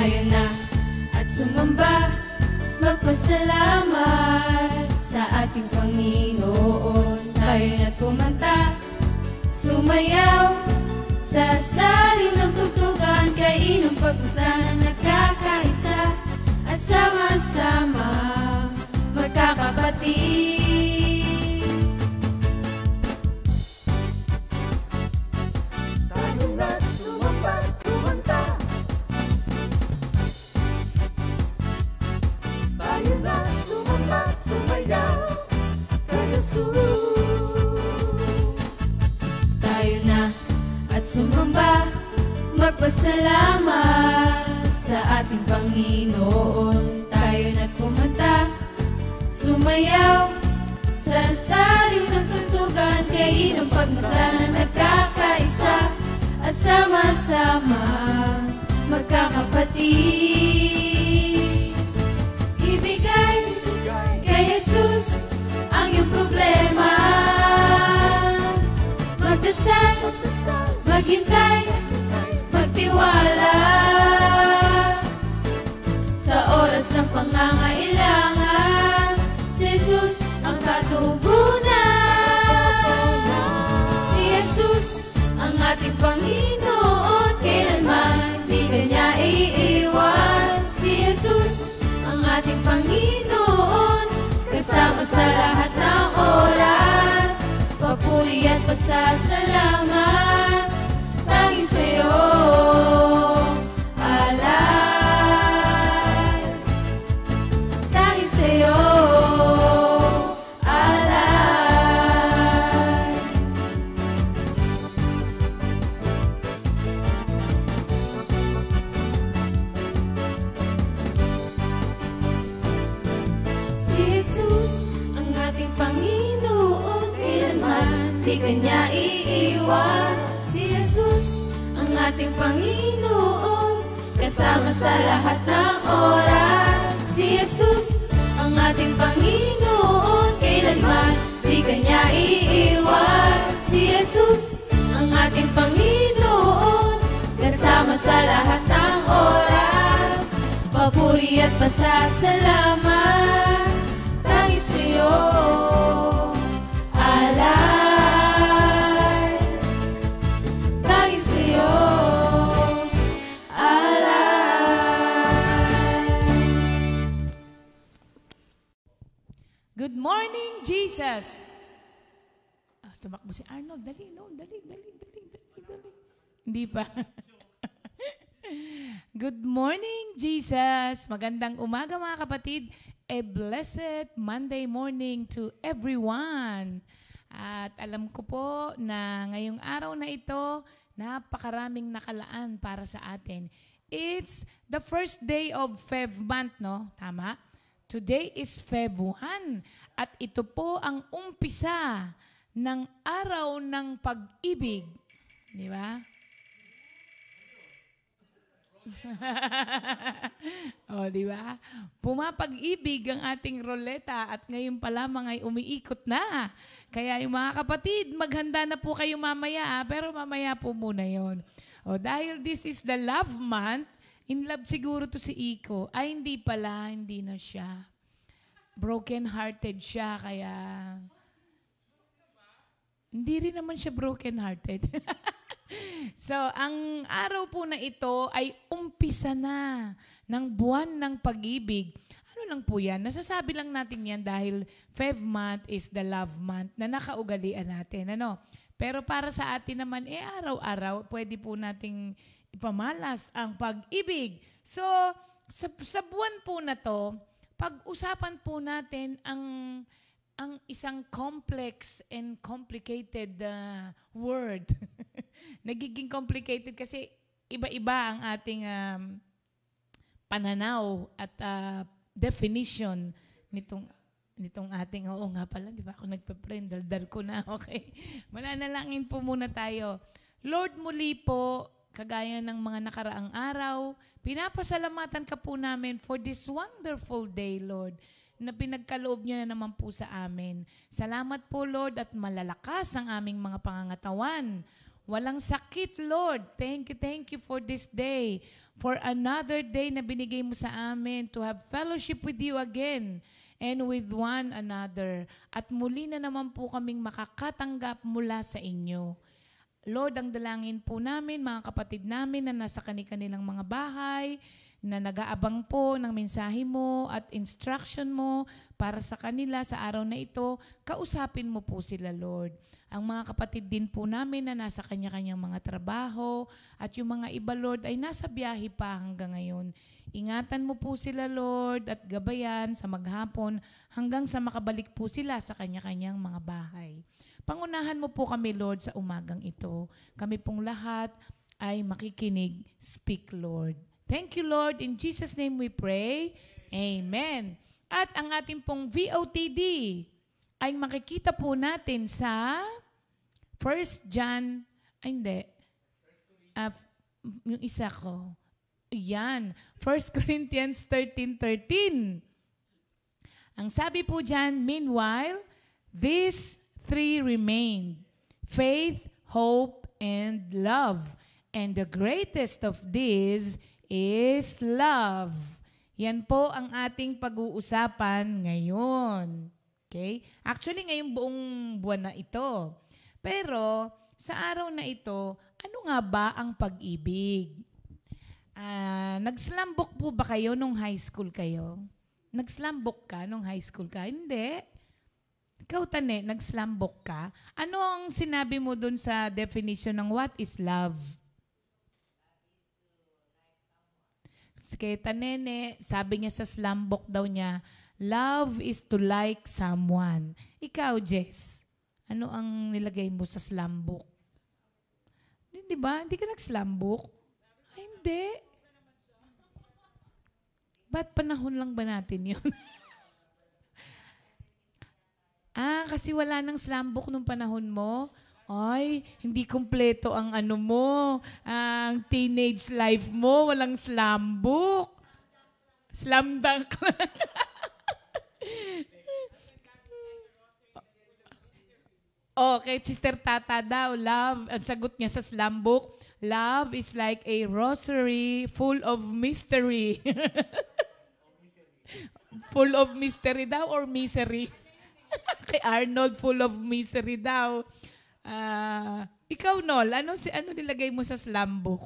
Tayo na at sumamba, magpasalamat sa ating Panginoon. Tayo na kumanta, sumayaw, sa saling nagtugtugan, kay inong pagpusan nagkakaisa at sama-sama magkakapatid. sumamba, magpasalamat sa ating Panginoon. Tayo na't kumanta, sumayaw sa saliw ng tugtugan, kay ng pagmasa na nagkakaisa at sama-sama magkakapatid. Ibigay kay Jesus ang iyong problema, magdasal, maghintay, magtiwala sa oras ng pangangailangan. Si Jesus ang katugunan, si Jesus ang ating Panginoon, kailanman di Kanya iiwan. Si Jesus ang ating Panginoon, kasama sa lahat ng oras. Papuri at pasasalamat, tanging sa'yo alay, tanging sa'yo alay. Si Jesus ang ating Panginoon, kailanman di Kanya iiwan. Si Jesus ang ating Panginoon, kasama sa lahat ng oras. Si Jesus ang ating Panginoon, kailanman di Kanya iiwan. Si Jesus ang ating Panginoon, kasama sa lahat ng oras. Papuri at pasasalamat, tanging sa'yo alay, tanging sa'yo alay. Good morning, Jesus! Tumakbo si Arnold. Dali, no? Dali. Hindi pa. Good morning, Jesus! Magandang umaga, mga kapatid. A blessed Monday morning to everyone. At alam ko po na ngayong araw na ito, napakaraming nakalaan para sa atin. It's the first day of Feb month, no? Tama? Today is Feb 1. At ito po ang umpisa ng araw ng pag-ibig. Di ba? O, di ba? Pumapag-ibig ang ating roleta at ngayon pa lamang ay umiikot na. Kaya yung mga kapatid, maghanda na po kayo mamaya, pero mamaya po muna yon. O, dahil this is the love month, in love siguro to si Iko. Ay, hindi pala, hindi na siya. Broken-hearted siya, kaya hindi rin naman siya broken-hearted. So, ang araw po na ito ay umpisa na ng buwan ng pag-ibig. Ano lang po yan? Nasasabi lang natin yan dahil Feb month is the love month na nakaugalian natin. Ano? Pero para sa atin naman, araw-araw, pwede po nating ipamalas ang pag-ibig. So, sa buwan po na to, pag-usapan po natin ang isang complex and complicated word. Nagiging complicated kasi iba-iba ang ating pananaw at definition nitong ating, oo nga pala, di ba ako nagpe-pray, daldal ko na, okay. Mananalangin po muna tayo. Lord, muli po, kagaya ng mga nakaraang araw, pinapasalamatan ka po namin for this wonderful day, Lord, na pinagkaloob niyo na naman po sa amin. Salamat po, Lord, at malalakas ang aming mga pangangatawan. Walang sakit, Lord. Thank you for this day. For another day na binigay mo sa amin to have fellowship with you again and with one another. At muli na naman po kaming makakatanggap mula sa inyo. Lord, ang dalangin po namin, mga kapatid namin na nasa kanilang mga bahay, na nag-aabang po ng mensahe mo at instruction mo para sa kanila sa araw na ito, kausapin mo po sila, Lord. Ang mga kapatid din po namin na nasa kanya-kanyang mga trabaho at yung mga iba, Lord, ay nasa biyahe pa hanggang ngayon. Ingatan mo po sila, Lord, at gabayan sa maghapon hanggang sa makabalik po sila sa kanya-kanyang mga bahay. Pangunahan mo po kami, Lord, sa umagang ito. Kami pong lahat ay makikinig. Speak, Lord. Thank you, Lord. In Jesus' name we pray. Amen. At ang ating pong VOTD ay makikita po natin sa 1 John, yung isa ko. Yan, 1 Corinthians 13:13. Ang sabi po dyan, meanwhile, these three remain, faith, hope, and love. And the greatest of these is love. Yan po ang ating pag-uusapan ngayon. Okay? Actually, ngayong buong buwan na ito. Pero, sa araw na ito, ano nga ba ang pag-ibig? Nag-slambok po ba kayo nung high school kayo? Nag-slambok ka nung high school ka? Hindi. Ikaw, Tane, nag-slambok ka? Ano ang sinabi mo dun sa definition ng what is love? Kay Tanene, sabi niya sa slambok daw niya, love is to like someone. Ikaw, Jess, ano ang nilagay mo sa slambok? Di ba? Hindi ka nag-slambok? Ay, hindi. Ba't panahon lang ba natin yun? Kasi wala nang slambok nung panahon mo? Ay, hindi kumpleto ang ano mo, ang teenage life mo, walang slambok. Slam dunk lang. Okay, Sister Tata daw, love, ang sagot niya sa slambok, love is like a rosary full of mystery. Full of mystery daw or misery? Kay Arnold, full of misery daw. Ikaw, Nol, ano nilagay mo sa slambok?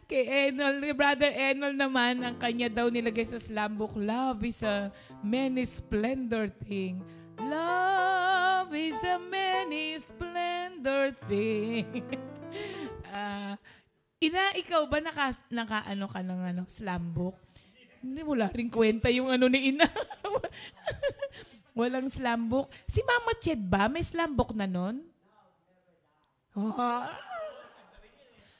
Kay Enol, Brother Enol naman, ang kanya daw nilagay sa slambok, love is a many splendor thing. Love is a many splendor thing. Ikaw ba naka-ano ka ng slambok? Hindi, wala rin kwenta yung ano ni Ina. Walang slambok. Si Mama Ched ba? May slambok na nun?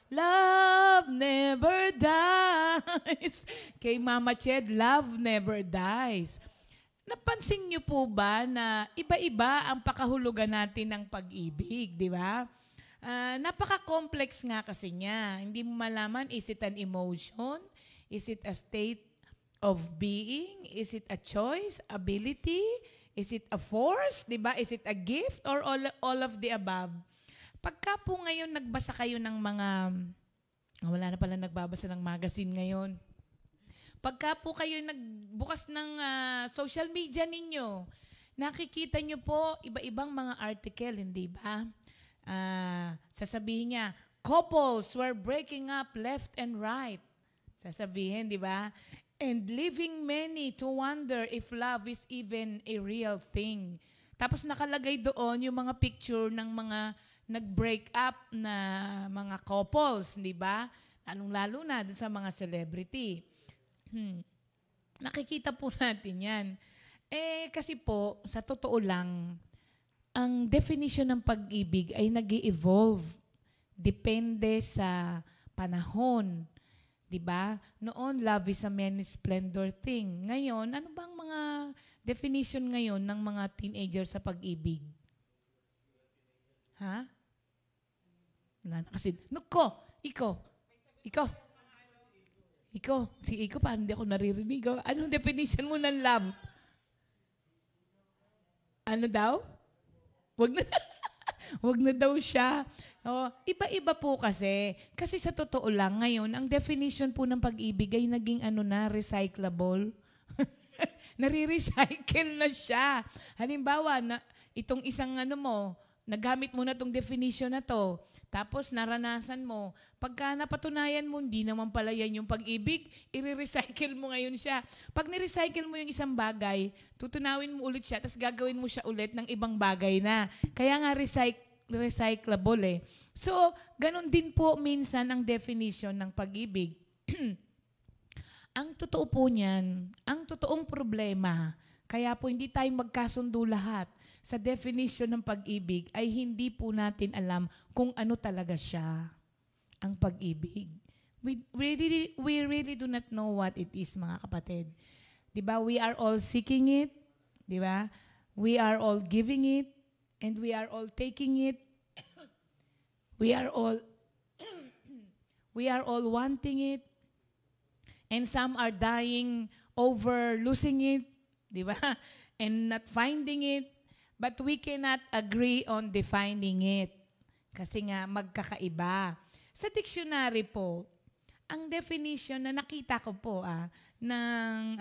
Love never dies. Kay Mama Ched, love never dies. Napansin niyo po ba na iba-iba ang pakahulugan natin ng pag-ibig, di ba? Napaka-complex nga kasi niya. Hindi mo malaman, is it an emotion? Is it a state of being? Is it a choice, ability? Is it a force? Diba? Is it a gift or all of the above? Pagka po ngayon nagbasa kayo ng mga, wala na pala nagbabasa ng magazine ngayon. Pagka po kayo nagbukas ng social media ninyo, nakikita nyo po iba-ibang mga article, hindi ba? Sasabihin niya, couples were breaking up left and right. Sasabihin, di ba? And leaving many to wonder if love is even a real thing. Tapos nakalagay doon yung mga picture ng mga nag-break up na mga couples, di ba? Lalong-lalo na doon sa mga celebrity. Nakikita po natin yan. Kasi po, sa totoo lang, ang definition ng pag-ibig ay nag-i-evolve. Depende sa panahon. Diba? Noon, love is a many splendor thing. Ngayon, ano bang mga definition ngayon ng mga teenager sa pag-ibig? Ha? Wala na kasi. Ikaw. Si Iko, parang hindi ako naririnig. Anong definition mo ng love? Ano daw? Wag na daw siya. Iba-iba po kasi. Kasi sa totoo lang, ngayon, ang definition po ng pag-ibig ay naging recyclable. Nare-recycle na siya. Halimbawa, itong isang nagamit mo na itong definition na to, tapos naranasan mo, pagka napatunayan mo, hindi naman pala yan yung pag-ibig, i-recycle mo ngayon siya. Pag ni-recycle mo yung isang bagay, tutunawin mo ulit siya, tapos gagawin mo siya ulit ng ibang bagay na. Kaya nga recyclable . So, ganun din po minsan ang definition ng pag-ibig. Ang totoo po niyan, ang totoong problema, Kaya po hindi tayo magkasundo lahat sa definition ng pag-ibig ay hindi po natin alam kung ano talaga siya, ang pag-ibig. We really do not know what it is, mga kapatid. Diba? We are all seeking it. Diba? We are all giving it. And we are all taking it. We are all wanting it. And some are dying over losing it. Diba? And not finding it. But we cannot agree on defining it. Kasi nga, magkakaiba. Sa dictionary po, ang definition na nakita ko po ng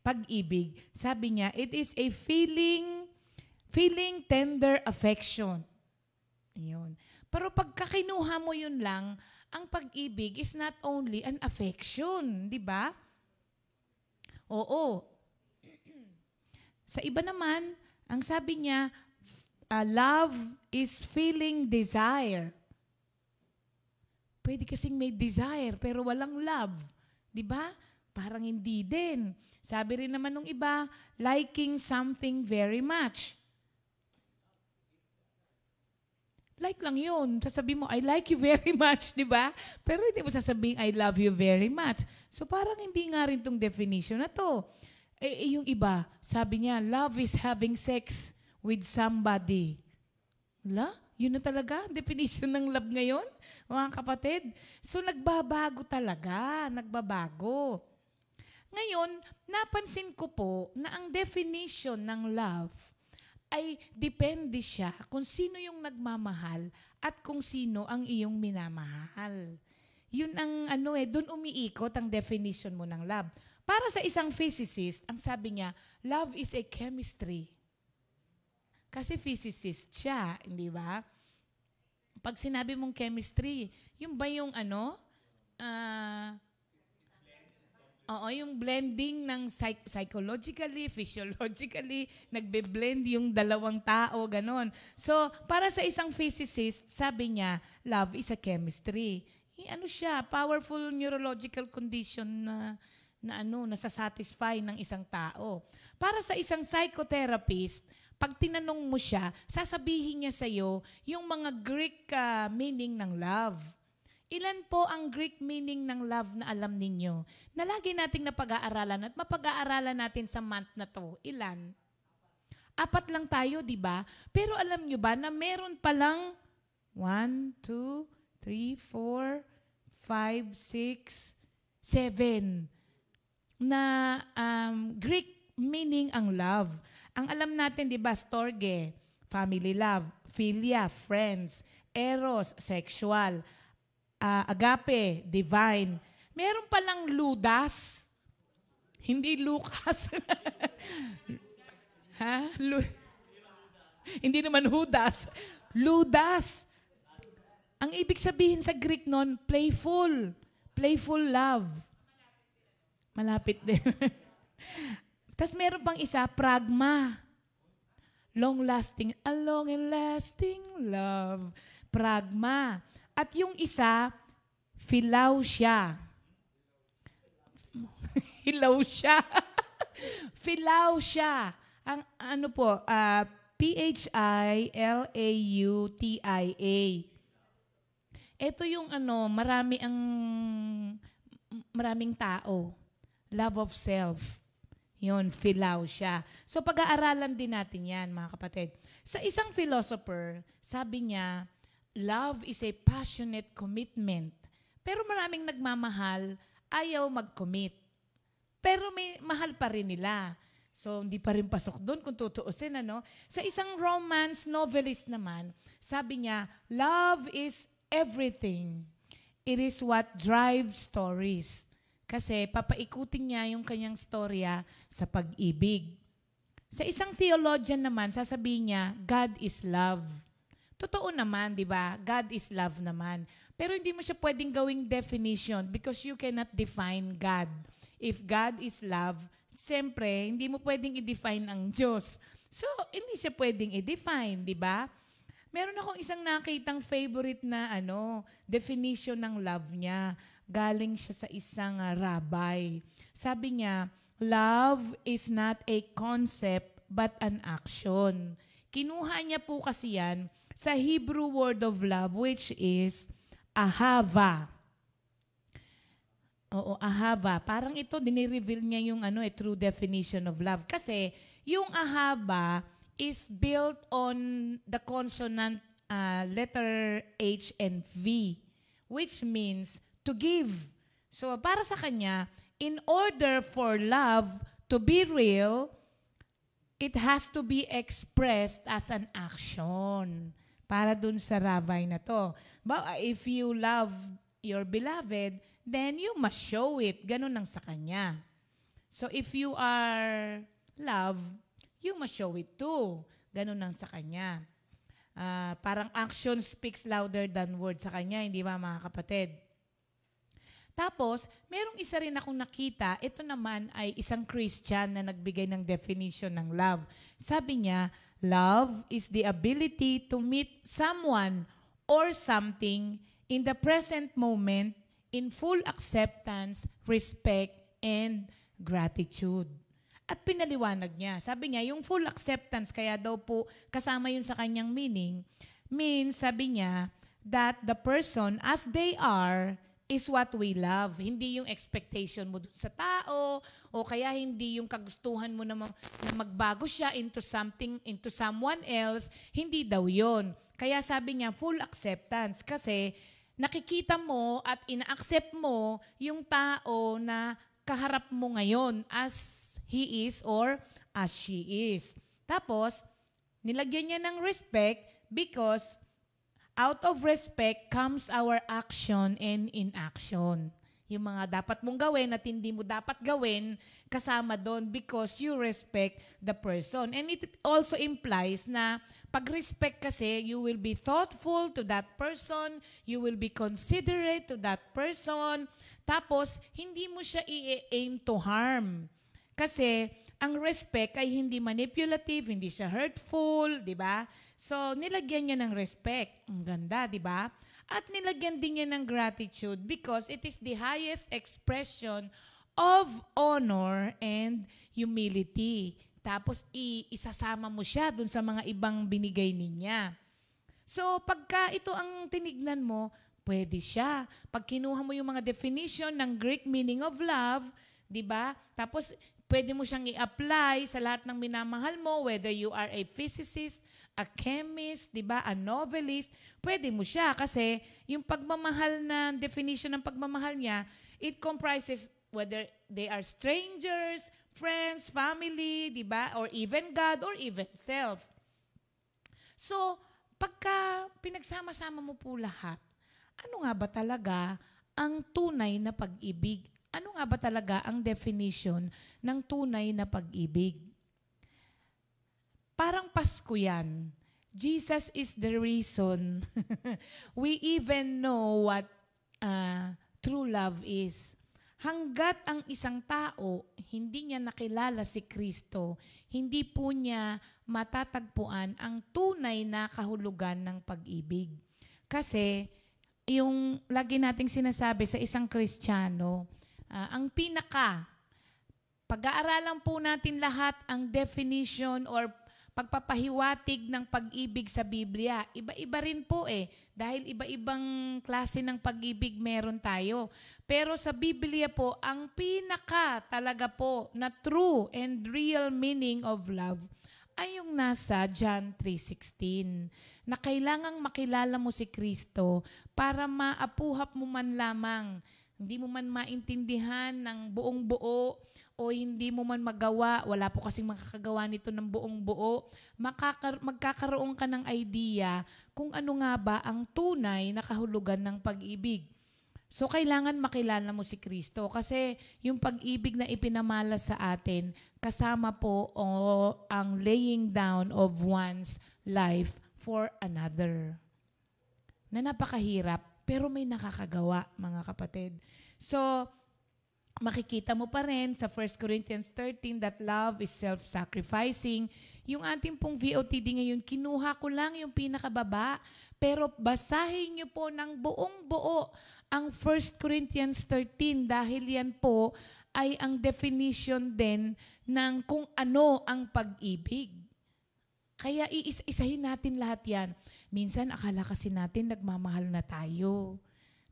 pag-ibig, sabi niya, it is a feeling tender affection. Yun. Pero pagka kinuha mo yun lang, ang pag-ibig is not only an affection, di ba? Oo. Sa iba naman, ang sabi niya, love is feeling desire. Pwede kasing may desire pero walang love. Di ba? Parang hindi din. Sabi rin naman ng iba, liking something very much. Like lang yun. Sasabihin mo, I like you very much, di ba? Pero hindi mo sasabihin, I love you very much. So parang hindi nga rin tong definition na to. Yung iba, sabi niya, love is having sex with somebody. Wala? Yun na talaga, definition ng love ngayon, mga kapatid. So, nagbabago talaga, nagbabago. Ngayon, napansin ko po na ang definition ng love ay depende siya kung sino yung nagmamahal at kung sino ang iyong minamahal. Yun ang doon umiikot ang definition mo ng love. Para sa isang physicist, ang sabi niya, love is a chemistry. Kasi physicist siya, hindi ba? Pag sinabi mong chemistry, yung ba yung yung blending ng psychologically, physiologically, nagbe-blend yung dalawang tao, ganon. So, para sa isang physicist, sabi niya, love is a chemistry. Siya, powerful neurological condition na nasasatisfy ng isang tao. Para sa isang psychotherapist, pag tinanong mo siya, sasabihin niya sa'yo yung mga Greek meaning ng love. Ilan po ang Greek meaning ng love na alam ninyo? Na lagi nating napag-aaralan at mapag-aaralan natin sa month na to. Ilan? 4 lang tayo, di ba? Pero alam nyo ba na meron palang 1, 2, 3, 4, 5, 6, 7 na Greek meaning ang love. Ang alam natin, di ba, storge, family love, philia, friends, eros, sexual, agape, divine. Meron palang ludas, hindi Lucas. Ha? Hindi naman Judas. Ludas. Ang ibig sabihin sa Greek nun, playful. Playful love. Malapit din. Tapos meron pang isa, pragma. Long-lasting, a long and lasting love. Pragma. At yung isa, philausia. Philausia. Philausia. Ang Philautia. Ito yung maraming tao. Love of self. Yun, philausia. So, pag-aaralan din natin yan, mga kapatid. Sa isang philosopher, sabi niya, love is a passionate commitment. Pero maraming nagmamahal, ayaw mag-commit. Pero may mahal pa rin nila. So, hindi pa rin pasok doon kung tutuusin, Sa isang romance novelist naman, sabi niya, love is everything. It is what drives stories. Kasi papaikutin niya yung kanyang storya sa pag-ibig. Sa isang theologian naman, sasabihin niya, God is love. Totoo naman, di ba? God is love naman. Pero hindi mo siya pwedeng gawing definition because you cannot define God. If God is love, siyempre, hindi mo pwedeng i-define ang Diyos. So, hindi siya pwedeng i-define, di ba? Meron akong isang nakitang favorite na definition ng love niya. Galing siya sa isang rabbi. Sabi niya, love is not a concept but an action. Kinuha niya po kasi yan sa Hebrew word of love which is ahava. Oo, ahava. Parang ito, dinireveal niya yung true definition of love. Kasi yung ahava is built on the consonant letter H and V, which means to give. So para sa kanya, in order for love to be real, it has to be expressed as an action. Para dun sa rabbi na to. But if you love your beloved, then you must show it. Ganun ang sa kanya. So if you are loved, you must show it too. Ganun ang sa kanya. Parang action speaks louder than words sa kanya, hindi ba mga kapatid? Tapos, merong isa rin akong nakita, ito naman ay isang Christian na nagbigay ng definition ng love. Sabi niya, love is the ability to meet someone or something in the present moment in full acceptance, respect, and gratitude. At pinaliwanag niya. Sabi niya, yung full acceptance, kaya daw po kasama yun sa kanyang meaning, means, sabi niya, that the person as they are is what we love. Hindi yung expectation mo sa tao, o kaya hindi yung kagustuhan mo na magbago siya into something, into someone else. Hindi daw yun. Kaya sabi niya, full acceptance. Kasi nakikita mo at ina-accept mo yung tao na kaharap mo ngayon as he is or as she is. Tapos, nilagyan niya ng respect because out of respect comes our action and inaction. Yung mga dapat mong gawin at hindi mo dapat gawin, kasama doon because you respect the person. And it also implies na pag-respect kasi, you will be thoughtful to that person, you will be considerate to that person, tapos hindi mo siya i-aim to harm. Kasi ang respect ay hindi manipulative, hindi siya hurtful, di ba? So, nilagyan niya ng respect. Ang ganda, di ba? At nilagyan din niya ng gratitude because it is the highest expression of honor and humility. Tapos, isasama mo siya dun sa mga ibang binigay niya. So, pagka ito ang tinignan mo, pwede siya. Pag kinuha mo yung mga definition ng Greek meaning of love, di ba? Tapos, pwede mo siyang i-apply sa lahat ng minamahal mo, whether you are a physicist, a chemist, di ba, a novelist, pwede mo siya kasi yung pagmamahal na definition ng pagmamahal niya, it comprises whether they are strangers, friends, family, di ba, or even God, or even self. So, pagka pinagsama-sama mo po lahat, ano nga ba talaga ang tunay na pag-ibig? Ano nga ba talaga ang definition ng tunay na pag-ibig? Parang Pasko yan. Jesus is the reason we even know what true love is. Hanggat ang isang tao, hindi niya nakilala si Kristo, hindi po niya matatagpuan ang tunay na kahulugan ng pag-ibig. Kasi, yung lagi nating sinasabi sa isang Kristiyano, ang pag-aaralan po natin lahat ang definition or pagpapahiwatig ng pag-ibig sa Biblia. Iba-iba rin po dahil iba-ibang klase ng pag-ibig meron tayo. Pero sa Biblia po, ang talaga po na true and real meaning of love ay yung nasa John 3:16, na kailangang makilala mo si Kristo para maapuhap mo man lamang. Hindi mo man maintindihan ng buong buo o hindi mo man magawa, wala po kasing makakagawa nito ng buong buo, magkakaroon ka ng idea kung ano nga ba ang tunay na kahulugan ng pag-ibig. So, kailangan makilala mo si Kristo kasi yung pag-ibig na ipinamala sa atin, kasama po ang laying down of one's life for another. Na napakahirap, pero may nakakagawa, mga kapatid. So, makikita mo pa rin sa 1 Corinthians 13 that love is self-sacrificing. Yung ating pong VOTD ngayon, kinuha ko lang yung pinakababa, pero basahin niyo po ng buong buo ang 1 Corinthians 13 dahil yan po ay ang definition din ng kung ano ang pag-ibig. Kaya iisa-isahin natin lahat yan. Minsan akala kasi natin nagmamahal na tayo.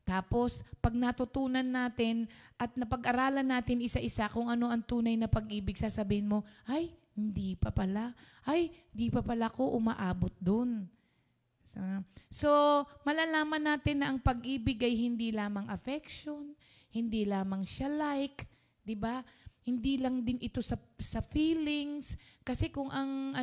Tapos pag natutunan natin at napag-aralan natin isa-isa kung ano ang tunay na pag-ibig, sasabihin mo, ay, hindi pa pala. Ay, hindi pa pala ko umaabot dun. So, malalaman natin na ang pag-ibig ay hindi lamang affection, hindi lamang siya like, di ba? Hindi lang din ito sa feelings, kasi kung ang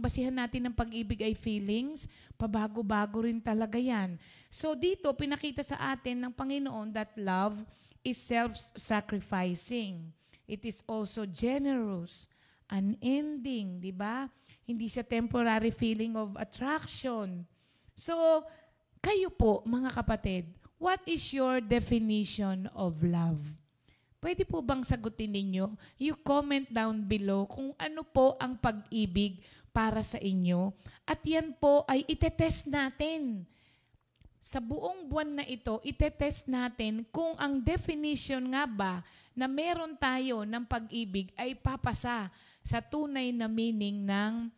basihan natin ng pag-ibig ay feelings, pabago-bago rin talaga 'yan. So dito pinakita sa atin ng Panginoon that love is self-sacrificing. It is also generous, unending, di ba? Hindi siya temporary feeling of attraction. So, kayo po, mga kapatid, what is your definition of love? Pwede po bang sagutin ninyo? You comment down below kung ano po ang pag-ibig para sa inyo. At yan po ay itetest natin. Sa buong buwan na ito, itetest natin kung ang definition nga ba na meron tayo ng pag-ibig ay papasa sa tunay na meaning ng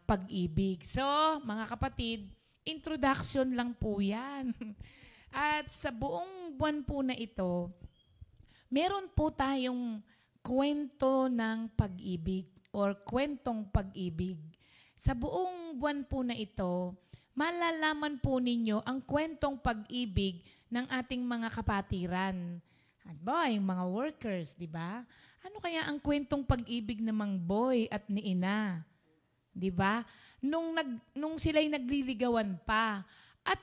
pag-ibig. So, mga kapatid, introduction lang po yan. At sa buong buwan po na ito, meron po tayong kwento ng pag-ibig or kwentong pag-ibig. Sa buong buwan po na ito, malalaman po ninyo ang kwentong pag-ibig ng ating mga kapatiran. At ba, yung mga workers, di ba? Ano kaya ang kwentong pag-ibig ng Mang Boy at ni Ina? Di ba? Nung sila'y nagliligawan pa. At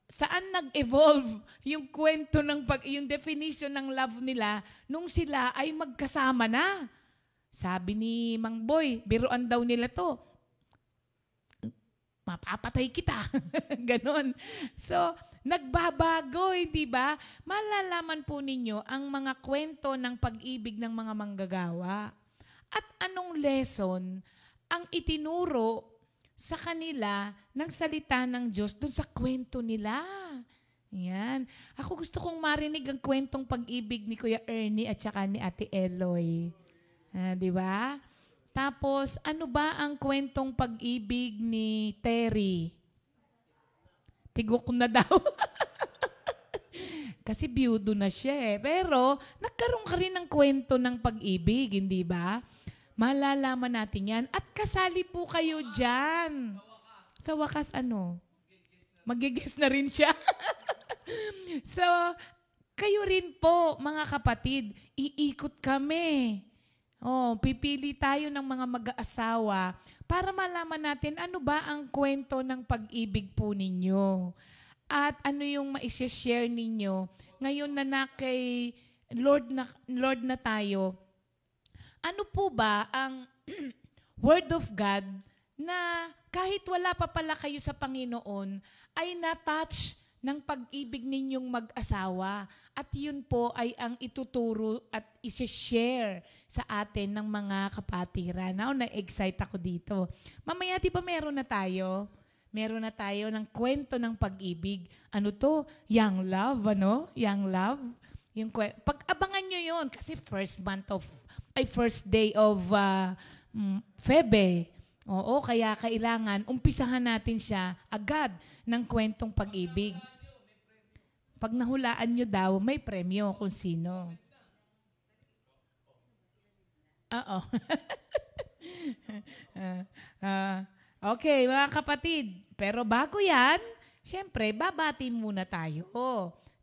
saan nag-evolve yung kwento yung definition ng love nila nung sila ay magkasama na. Sabi ni Mang Boy, biruan daw nila to. Mapapatay kita. Ganon. So, nagbabago, di ba? Malalaman po ninyo ang mga kwento ng pag-ibig ng mga manggagawa. At anong lesson ang itinuro sa kanila ng salita ng Diyos dun sa kwento nila. Yan. Ako gusto kong marinig ang kwentong pag-ibig ni Kuya Ernie at saka ni Ate Eloy. Di ba? Tapos, ano ba ang kwentong pag-ibig ni Terry? Tigok na daw. Kasi biyudo na siya eh. Pero, nagkaroon ka rin ng kwento ng pag-ibig, hindi ba? Malalaman natin yan. At kasali po kayo dyan. Sa wakas, Magigis na rin siya. So, kayo rin po, mga kapatid, iikot kami. Pipili tayo ng mga mag-aasawa para malaman natin ano ba ang kwento ng pag-ibig po ninyo. At ano yung ma-share ninyo. Ngayon na kay Lord na tayo, ano po ba ang Word of God na kahit wala pa pala kayo sa Panginoon, ay na-touch ng pag-ibig ninyong mag-asawa. At yun po ay ang ituturo at isi-share sa atin ng mga kapatiran. Na-excite ako dito. Mamaya di ba meron na tayo? Meron na tayo ng kwento ng pag-ibig. Ano to? Young love, Young love. Pag-abangan nyo yun kasi first day of Febe. Oo, kaya kailangan umpisahan natin siya agad ng kwentong pag-ibig. Pag nahulaan nyo daw, may premyo kung sino. Oo. Okay, mga kapatid. Pero bago yan, syempre, babati muna tayo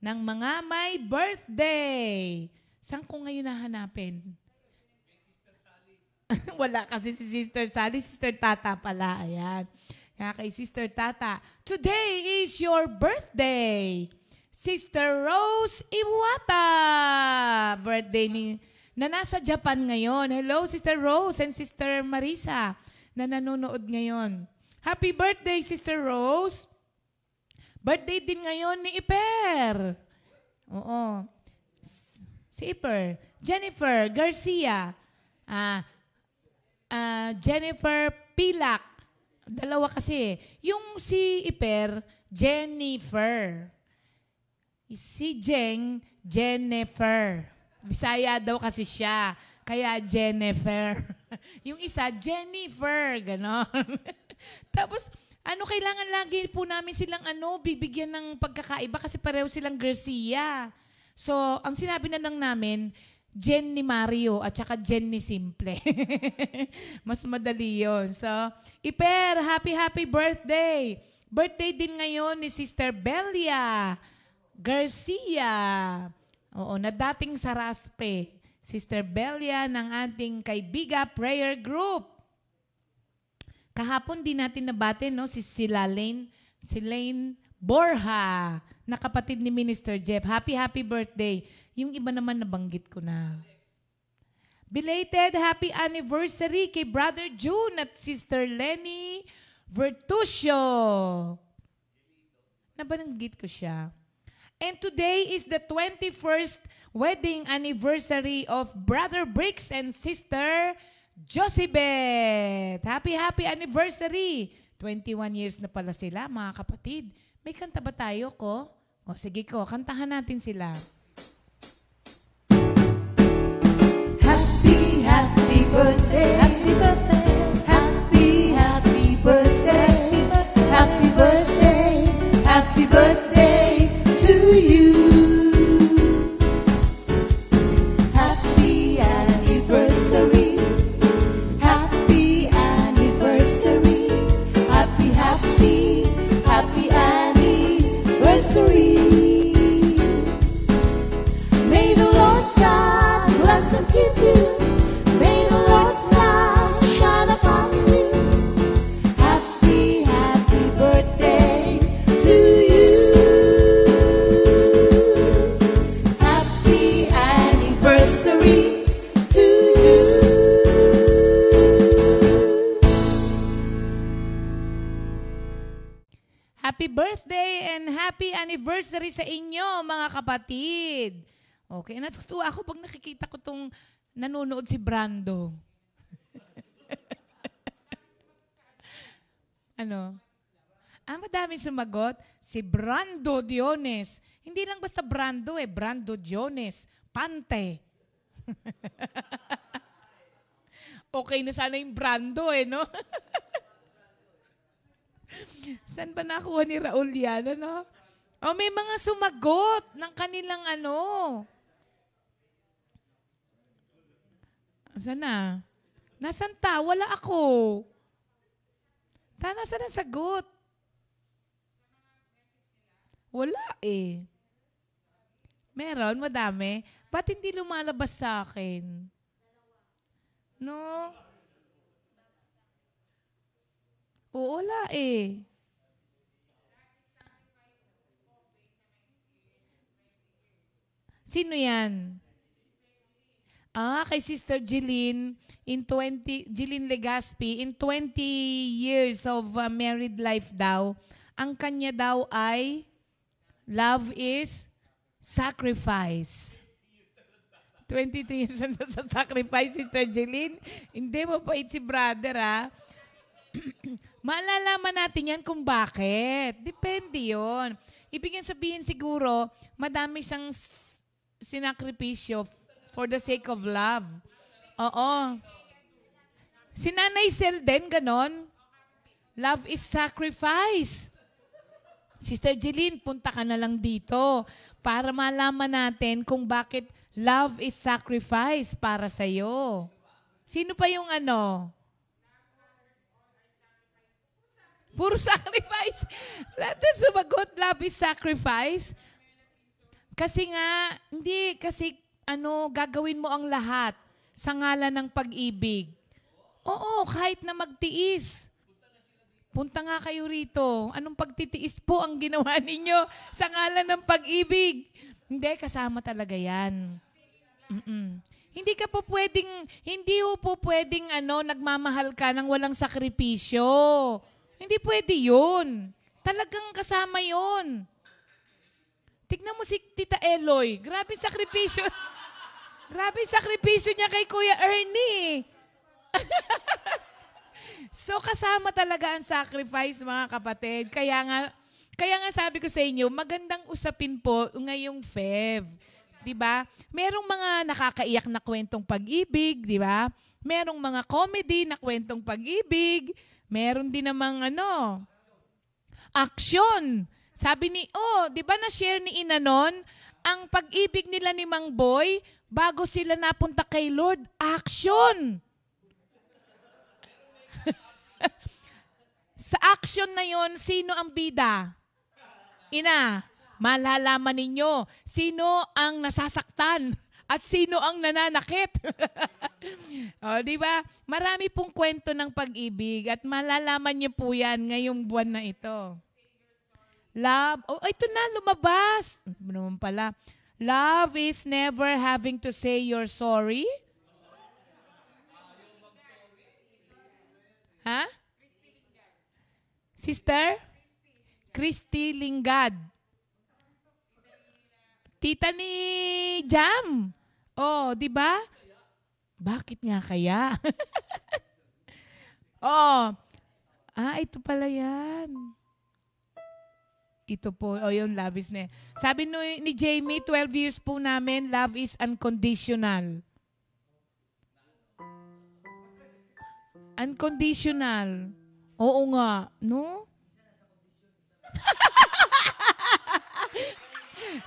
ng mga may birthday. Saan ko ngayon nahanapin? Wala kasi si Sister Sally. Sister Tata pala. Ayan. Kaya kay Sister Tata, today is your birthday. Sister Rose Iwata. Birthday na nasa Japan ngayon. Hello, Sister Rose and Sister Marisa na nanonood ngayon. Happy birthday, Sister Rose. Birthday din ngayon ni Iper. Oo. Si Iper. Jennifer Garcia. Jennifer Pilak. Dalawa kasi. Yung si Iper, Jennifer. Si Jeng, Jennifer. Bisaya daw kasi siya. Kaya Jennifer. Yung isa, Jennifer. Ganon. Tapos, kailangan lagi po namin silang bibigyan ng pagkakaiba kasi pareho silang Garcia. So, ang sinabi na lang namin, Jen ni Mario at saka Jen ni Simple. Mas madali yun. So, Iper, happy birthday! Birthday din ngayon ni Sister Belia Garcia. Oo, na dating sa Raspe. Sister Belia ng ating Kaibiga Prayer Group. Kahapon din natin nabate, no? Si Lane Borja, na kapatid ni Minister Jeff. Happy birthday. Yung iba naman nabanggit ko na. Belated happy anniversary kay Brother June at Sister Lenny Vertusio. Nabanggit ko siya. And today is the 21st wedding anniversary of Brother Briggs and Sister Josibet. Happy anniversary. 21 years na pala sila, mga kapatid. May kanta ba tayo ko? O sige ko, kantahan natin sila. Happy birthday, happy birthday, happy birthday, happy birthday, happy birthday to you. Happy anniversary, happy anniversary, happy anniversary. May the Lord God bless and keep you. Happy birthday and happy anniversary sa inyo, mga kapatid. Okay, natutuwa ako pag nakikita ko itong nanonood si Brando. Madami sumagot. Si Brando Diones. Hindi lang basta Brando Brando Diones. Pante. Okay na sana yung Brando no? Saan ba nakuha ni Raul yan, may mga sumagot ng kanilang Saan na? Nasaan ta? Wala ako. Nasaan ang sagot? Wala Meron, madami. Ba't hindi lumalabas sa akin? No? Oo, wala Sino yan? Kay Sister Jeline, Jeline Legaspi, in 20 years of married life daw, ang kanya daw ay love is sacrifice. 22 years sa sacrifice, Sister Jeline. Hindi, mapait si brother, Malalaman natin yan kung bakit. Depende yon. Ibig sabihin siguro, madami siyang sinakripisyo for the sake of love. Oo. Si Nanay Sel din, ganon. Love is sacrifice. Sister Jeline, punta ka na lang dito para malaman natin kung bakit love is sacrifice para sa'yo. Sino pa yung Puro sacrifice. Lahat na sumagot, love is sacrifice. Kasi nga, hindi, kasi gagawin mo ang lahat sa ngalan ng pag-ibig. Oo, kahit na magtiis. Punta nga kayo rito. Anong pagtitiis po ang ginawa ninyo sa ngalan ng pag-ibig? Hindi, kasama talaga yan. Hindi po pwedeng nagmamahal ka nang walang sakripisyo. Hindi pwede yun. Talagang kasama yun. Tignan mo si Tita Eloy. Grabe sakripisyo. Grabe sakripisyo niya kay Kuya Ernie. So, kasama talaga ang sacrifice, mga kapatid. Kaya nga sabi ko sa inyo, magandang usapin po ngayong Feb. 'Di ba? Merong mga nakakaiyak na kwentong pag-ibig, 'di ba? Merong mga comedy na kwentong pag-ibig. Meron din namang action. Sabi 'di ba na-share ni Inanon, ang pag-ibig nila ni Mang Boy, bago sila napunta kay Lord, action. Sa action na yon, sino ang bida? Ina, malalaman ninyo sino ang nasasaktan at sino ang nananakit. Di ba? Marami pong kwento ng pag-ibig at malalaman niyo po yan ngayong buwan na ito. Love, ito na, lumabas. Ano naman pala? Love is never having to say you're sorry. Ha? Sister? Christy Lingad. Tita ni Jam. Di ba? Bakit nga kaya? Ito pala yan. Ito po, yung love is Sabi ni Jamie, 12 years po namin, love is unconditional. Unconditional. Oo nga, no?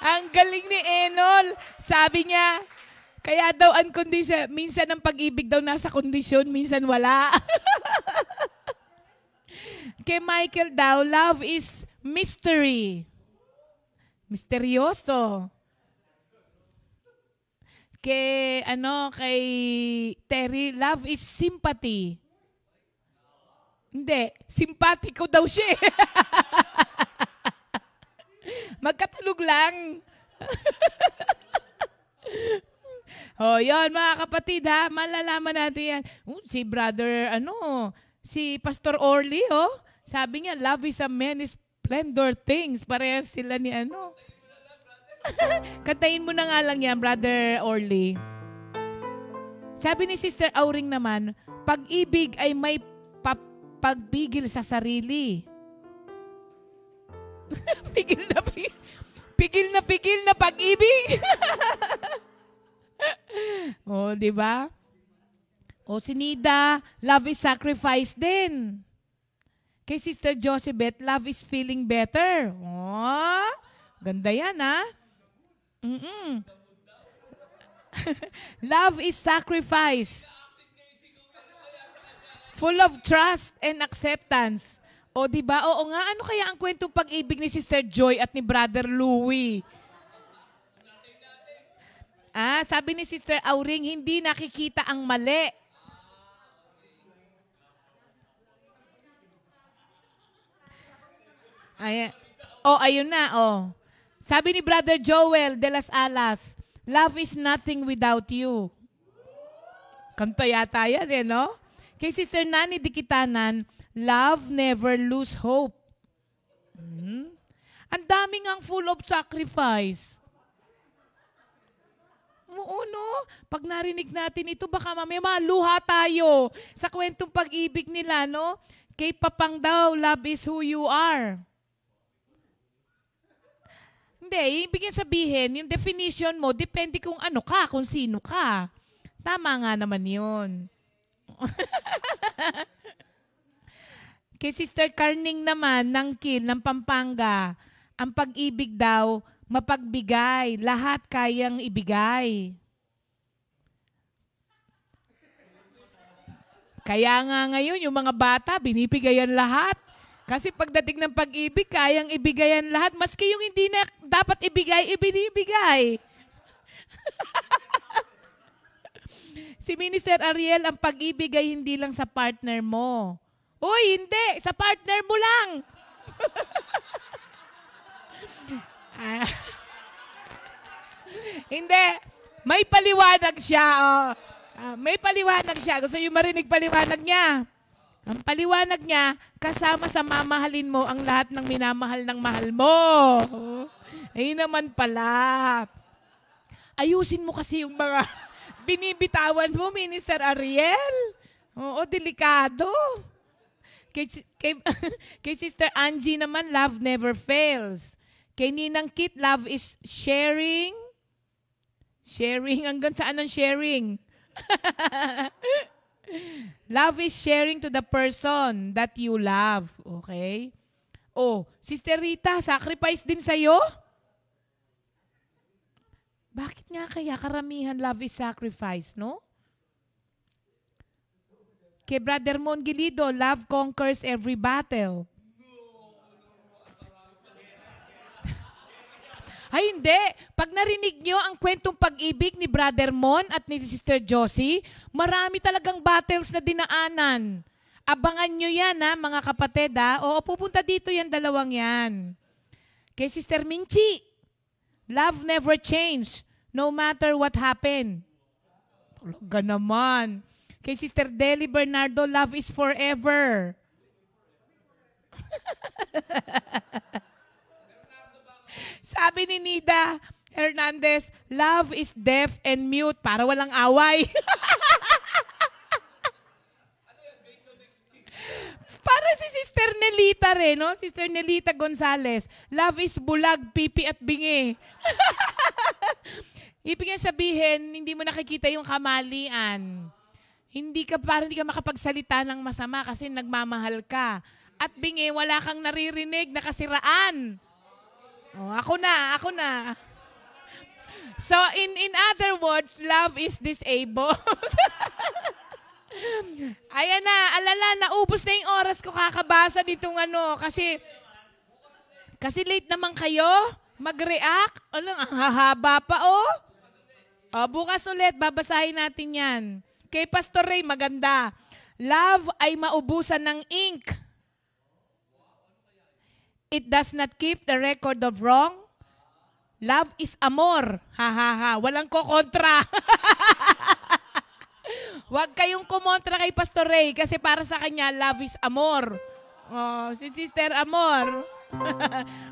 Ang galing ni Enol. Sabi niya, kaya daw unconditional, minsan ang pag-ibig daw nasa kondisyon, minsan wala. Kay Michael daw, love is mystery. Misteryoso. Kay Terry, love is sympathy. Hindi, simpatiko daw siya. Magkatulog lang. Yon mga kapatid ha, malalaman natin yan. Si brother, si Pastor Orly, sabi niya, love is a many splendor things. Parehas sila ni Kantayin mo na nga lang yan, brother Orly. Sabi ni Sister Auring naman, pag-ibig ay may pagpigil sa sarili. Pigil na pag-ibig. Di ba? Si Nida, love is sacrifice din. Kay Sister Josephette, love is feeling better. Ganda yan, ha? Love is sacrifice. Full of trust and acceptance. Di ba? Oo nga, ano kaya ang kwentong pag-ibig ni Sister Joy at ni Brother Louie? Sabi ni Sister Auring, hindi nakikita ang mali. Ayun na, Sabi ni Brother Joel de las Alas, love is nothing without you. Kanta yata yan, no? Kay Sister Nani Dikitanan, love never lose hope. Ang dami ngang full of sacrifice. Oo, no? Pag narinig natin ito, baka mamaya maluha tayo sa kwentong pag-ibig nila, no? Kay Papang daw, love is who you are. Hindi, ibig sabihin, yung definition mo, depende kung ano ka, kung sino ka. Tama nga naman yun. Kay Sister Carning naman, ng Kil, ng Pampanga, ang pag-ibig daw, mapagbigay, lahat kayang ibigay. Kaya nga ngayon, yung mga bata, binibigayan lahat. Kasi pagdating ng pag-ibig, kayang ibigayan lahat. Maski yung hindi na dapat ibigay, ibinibigay. Si Minister Ariel, ang pag-ibig ay hindi lang sa partner mo. Uy, hindi! Sa partner mo lang! Hindi. May paliwanag siya. May paliwanag siya. Gusto niyo marinig paliwanag niya? Ang paliwanag niya, kasama sa mamahalin mo ang lahat ng minamahal ng mahal mo. Ayun naman pala. Ayusin mo kasi yung mga binibitawan mo, Minister Ariel. Oo, delikado. Kay Sister Angie naman, love never fails. Kay Ninang Kit, love is sharing Sharing, hanggang saan ang sharing? Love is sharing to the person that you love. Okay? Oh, Sister Rita, sacrifice din sa'yo? Bakit nga kaya karamihan love is sacrifice, no? Kay Brother Mon Gilido, love conquers every battle. Ay, hindi. Pag narinig nyo ang kwentong pag-ibig ni Brother Mon at ni Sister Josie, marami talagang battles na dinaanan. Abangan nyo yan, ha, mga kapatid. Ha? Oo, pupunta dito yan, dalawang yan. Kay Sister Minchi, love never change, no matter what happened. Talaga naman. Kay Sister Deli Bernardo, love is forever. Sabi ni Nida Hernandez, love is deaf and mute para walang away. Para si Sister Nelita rin, no? Sister Nelita Gonzalez, love is bulag, pipi at bingi. Ibig sabihin, hindi mo nakikita yung kamalian. Parang hindi ka makapagsalita ng masama kasi nagmamahal ka. At bingi, wala kang naririnig na kasiraan. Oh, ako na. So, in other words, love is disabled. Ayan na, alala, naubos na yung oras ko kakabasa ditong kasi late naman kayo mag-react. Ang hahaba pa, oh. Bukas ulit, babasahin natin yan. Kay Pastor Ray, maganda. Love ay maubusan ng ink. It does not keep the record of wrong. Love is amor. Walang kokontra. Huwag kayong kumontra kay Pastor Ray kasi para sa kanya, love is amor. Oh, si Sister Amor.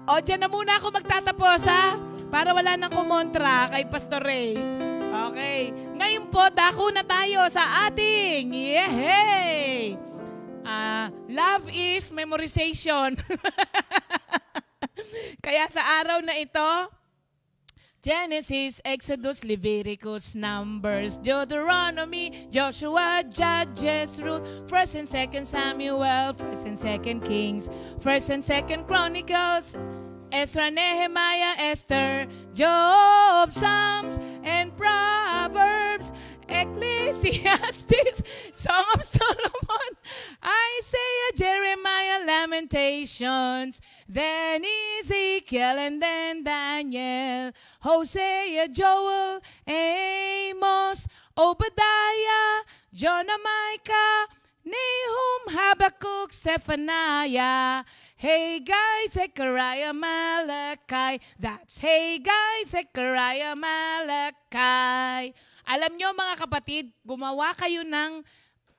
O, dyan na muna ako magtatapos, ha? Para wala nang kumontra kay Pastor Ray. Okay. Ngayon po, dako na tayo sa ating yehey! Love is memorization. Kaya sa araw na ito, Genesis, Exodus, Leviticus, Numbers, Deuteronomy, Joshua, Judges, Ruth, 1st and 2nd Samuel, 1st and 2nd Kings, 1st and 2nd Chronicles, Ezra, Nehemiah, Esther, Job, Psalms, and Proverbs, Ecclesiastes, Song of Solomon, Isaiah, Jeremiah, Lamentations, then Ezekiel, and then Daniel, Hosea, Joel, Amos, Obadiah, Jonah, Micah, Nahum, Habakkuk, Zephaniah, Haggai, Zechariah, Malachi. That's Haggai, Zechariah, Malachi. Alam nyo mga kapatid, gumawa kayo ng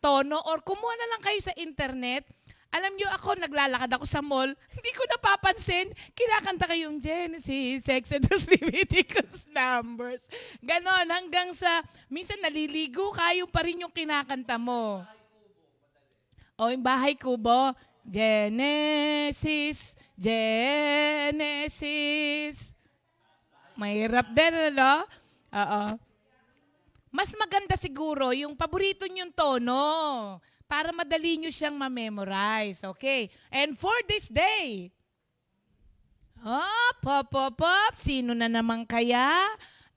tono or kumuha na lang kayo sa internet. Alam nyo ako, naglalakad ako sa mall, hindi ko napapansin, kinakanta kayong Genesis, Exodus, Leviticus, Numbers. Ganon, hanggang sa, minsan naliligo kayo pa rin yung kinakanta mo. O, yung bahay kubo, Genesis, Genesis. Mahirap din, ano? Oo. Mas maganda siguro yung paborito nyong tono para madali nyo siyang ma-memorize. Okay? And for this day, sino na naman kaya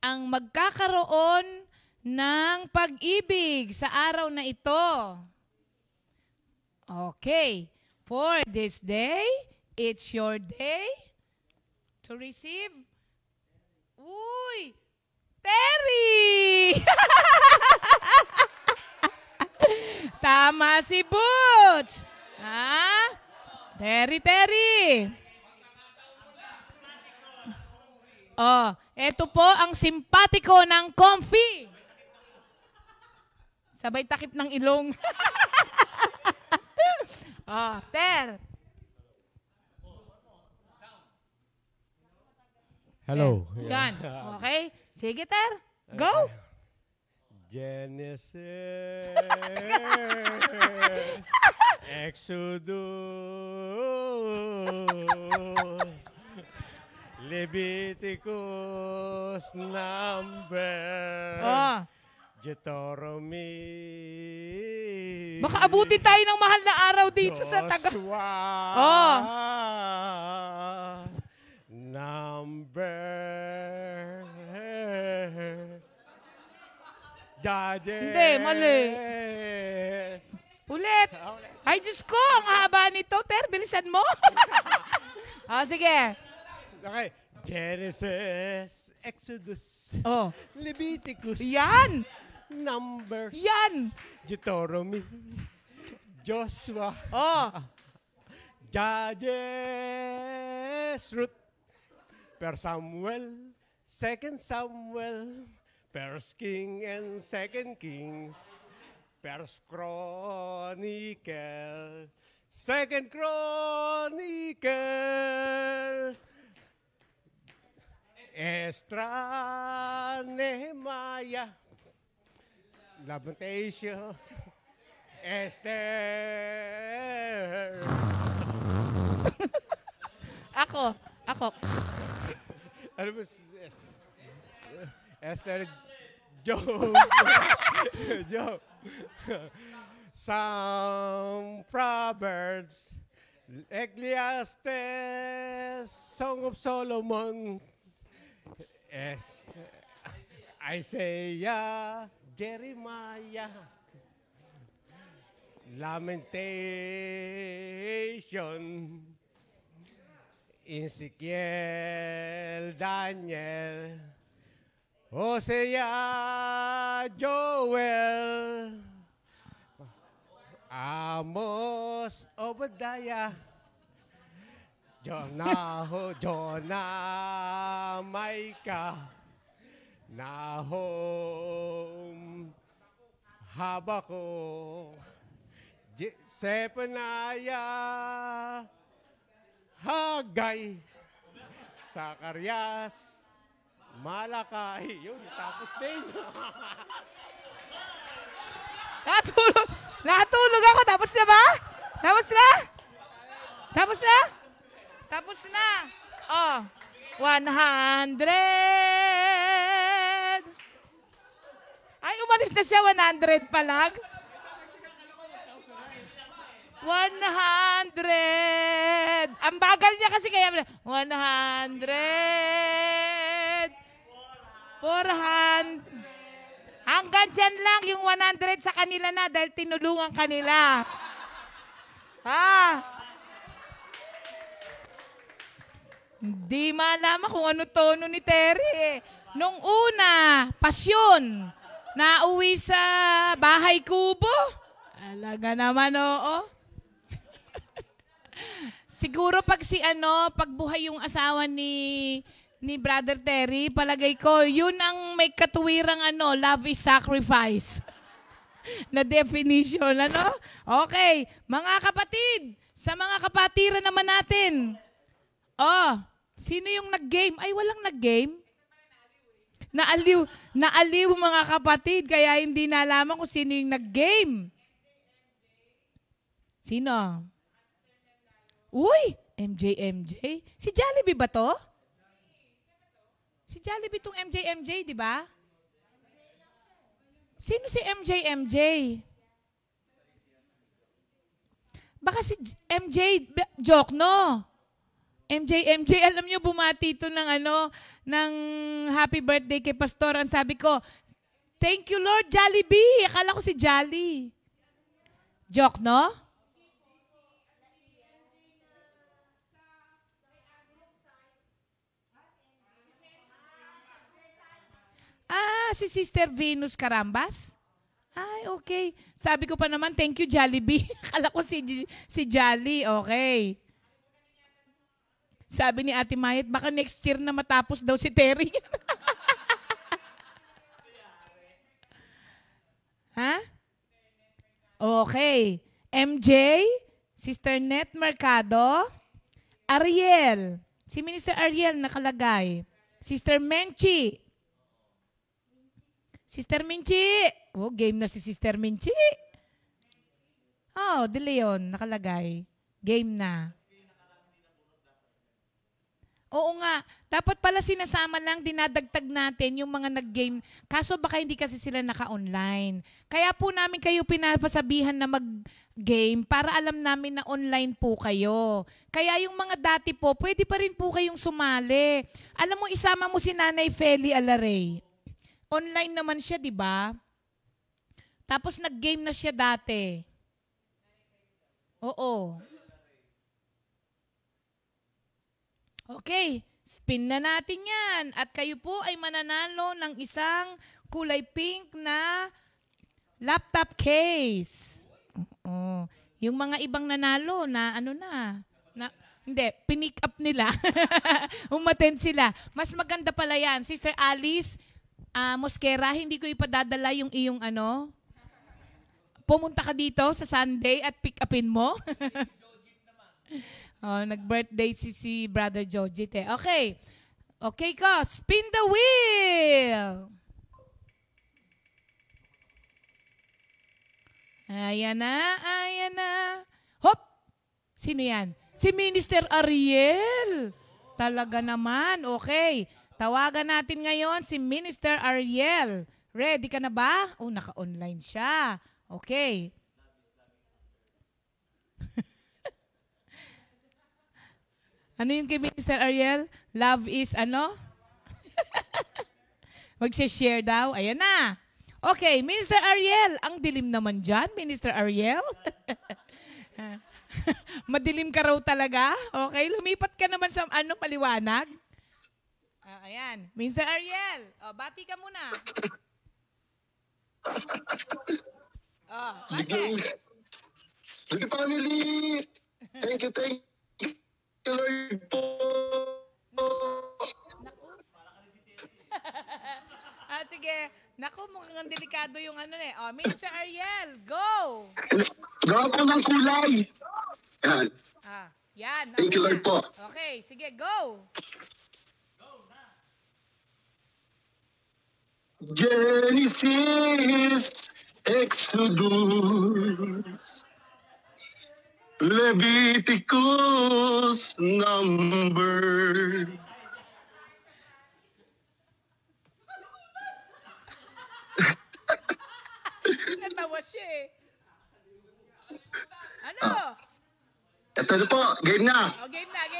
ang magkakaroon ng pag-ibig sa araw na ito? Okay. For this day, it's your day to receive. Uy! Terry! Tama si Butch. Ha? Terry. Oh, eto po ang simpatiko ng Comfy. Sabay takip ng ilong. Oh, Ter. Hello. Yan. Okay? Sige, Ter. Go. Genesis, Exodus, Leviticus number. Oh. Deuteronomy. Baka abutin tayo ng mahal na araw dito sa taga. Joshua. Oh. Number. Judges. Hindi, mali. Ulit. Ay, Diyos ko, ang haba nito. Ter, bilisan mo. Sige. Okay. Genesis, Exodus, Oh. Leviticus. Yan. Numbers. Yan. Deuteronomy. Joshua. Oh. Judges. Ruth. Per Samuel. Second Samuel. First King and Second Kings. First Chronicle. Second Chronicle. Estra, Nehemiah, Lamentation, Esther. Ako. Ano ba si Esther? Esther, Job. Job. Some Proverbs, Ecclesiastes, Song of Solomon, Isaiah, Jeremiah, Lamentation, Ezekiel, Daniel, Hosea, Joel, Amos, Obadiah, Jonah, Micah, Nahum, Habakkuk, Zephaniah, Haggai, Zacarias, Malakay. Yun, tapos din. Natulog ako. Tapos na ba? Tapos na? Tapos na? Tapos na. Oh. 100. Ay, umalis na siya. 100 pa lang. 100. Ang bagal niya kasi kaya 100. 400. Hanggang dyan lang yung 100 sa kanila na dahil tinulungan kanila. Hindi malaman kung ano tono ni Terry. Nung una, pasyon. Nauwi sa bahay kubo. Alaga naman, oo. Siguro pag pagbuhay yung asawa ni Brother Terry, palagay ko, yun ang may katuwirang love is sacrifice. Na definition, Okay, mga kapatid, sa mga kapatiran naman natin. Sino yung nag-game? Ay, walang nag-game. Naaliw mga kapatid, kaya hindi nalaman kung sino yung nag-game. Sino? Uy, MJ. Si Jollibee ba to? Si Jollibee tong MJ, di ba? Sino si MJ? Baka si MJ, joke no? MJ, alam niyo bumati ito ng happy birthday kay Pastor. Ang sabi ko, thank you Lord Jollibee. Akala ko si Jolly. Joke no? Si Sister Venus Carambas? Ay, okay. Sabi ko pa naman, thank you, Jollibee. Akala ko si Jolly. Okay. Sabi ni Ate Mayet, baka next year na matapos daw si Terry. Ha? Okay. MJ, Sister Net Mercado, Ariel. Si Minister Ariel nakalagay. Sister Menchi. Sister Minchi. Oh, game na si Sister Minchi. De Leon, nakalagay. Game na. Oo nga. Dapat pala sinasama lang, dinadagtag natin yung mga nag-game. Kaso baka hindi kasi sila naka-online. Kaya po namin kayo pinapasabihan na mag-game para alam namin na online po kayo. Kaya yung mga dati po, pwede pa rin po kayong sumali. Alam mo, isama mo si Nanay Feli Alaray. Online naman siya, di ba? Tapos nag-game na siya dati. Oo. Okay, spin na natin yan. At kayo po ay mananalo ng isang kulay pink na laptop case. Oo. Yung mga ibang nanalo na ano na hindi, pinick up nila. Umattend sila. Mas maganda pala yan. Sister Alice Mosquera, hindi ko ipadadala yung iyong ano. Pumunta ka dito sa Sunday at pick upin mo. Oh, nag-birthday si Brother Jojit eh. Okay. Okay ko. Spin the wheel. Ayan na, ayan na. Hop! Sino yan? Si Minister Ariel. Talaga naman. Okay. Tawagan natin ngayon si Minister Ariel. Ready ka na ba? Oh, naka-online siya. Okay. Ano yung kay Minister Ariel? Love is ano? Mag-share daw. Ayan na. Okay, Minister Ariel. Ang dilim naman dyan, Minister Ariel. Madilim ka raw talaga. Okay, lumipat ka naman sa ano, paliwanag. Ayan, Minister Ariel. Bati ka muna. Bati. Thank you, family. Thank you. Lord po. Naku. Sige. Naku, mukhang delikado yung ano eh. Minister Ariel, go! Gawa po ng kulay. Yan. Yan. Thank you, Lord po. Okay, sige, go! Genesis, Exodus, Leviticus, Number. Natawa siya eh. Ano? Ito na po, game na. Game na.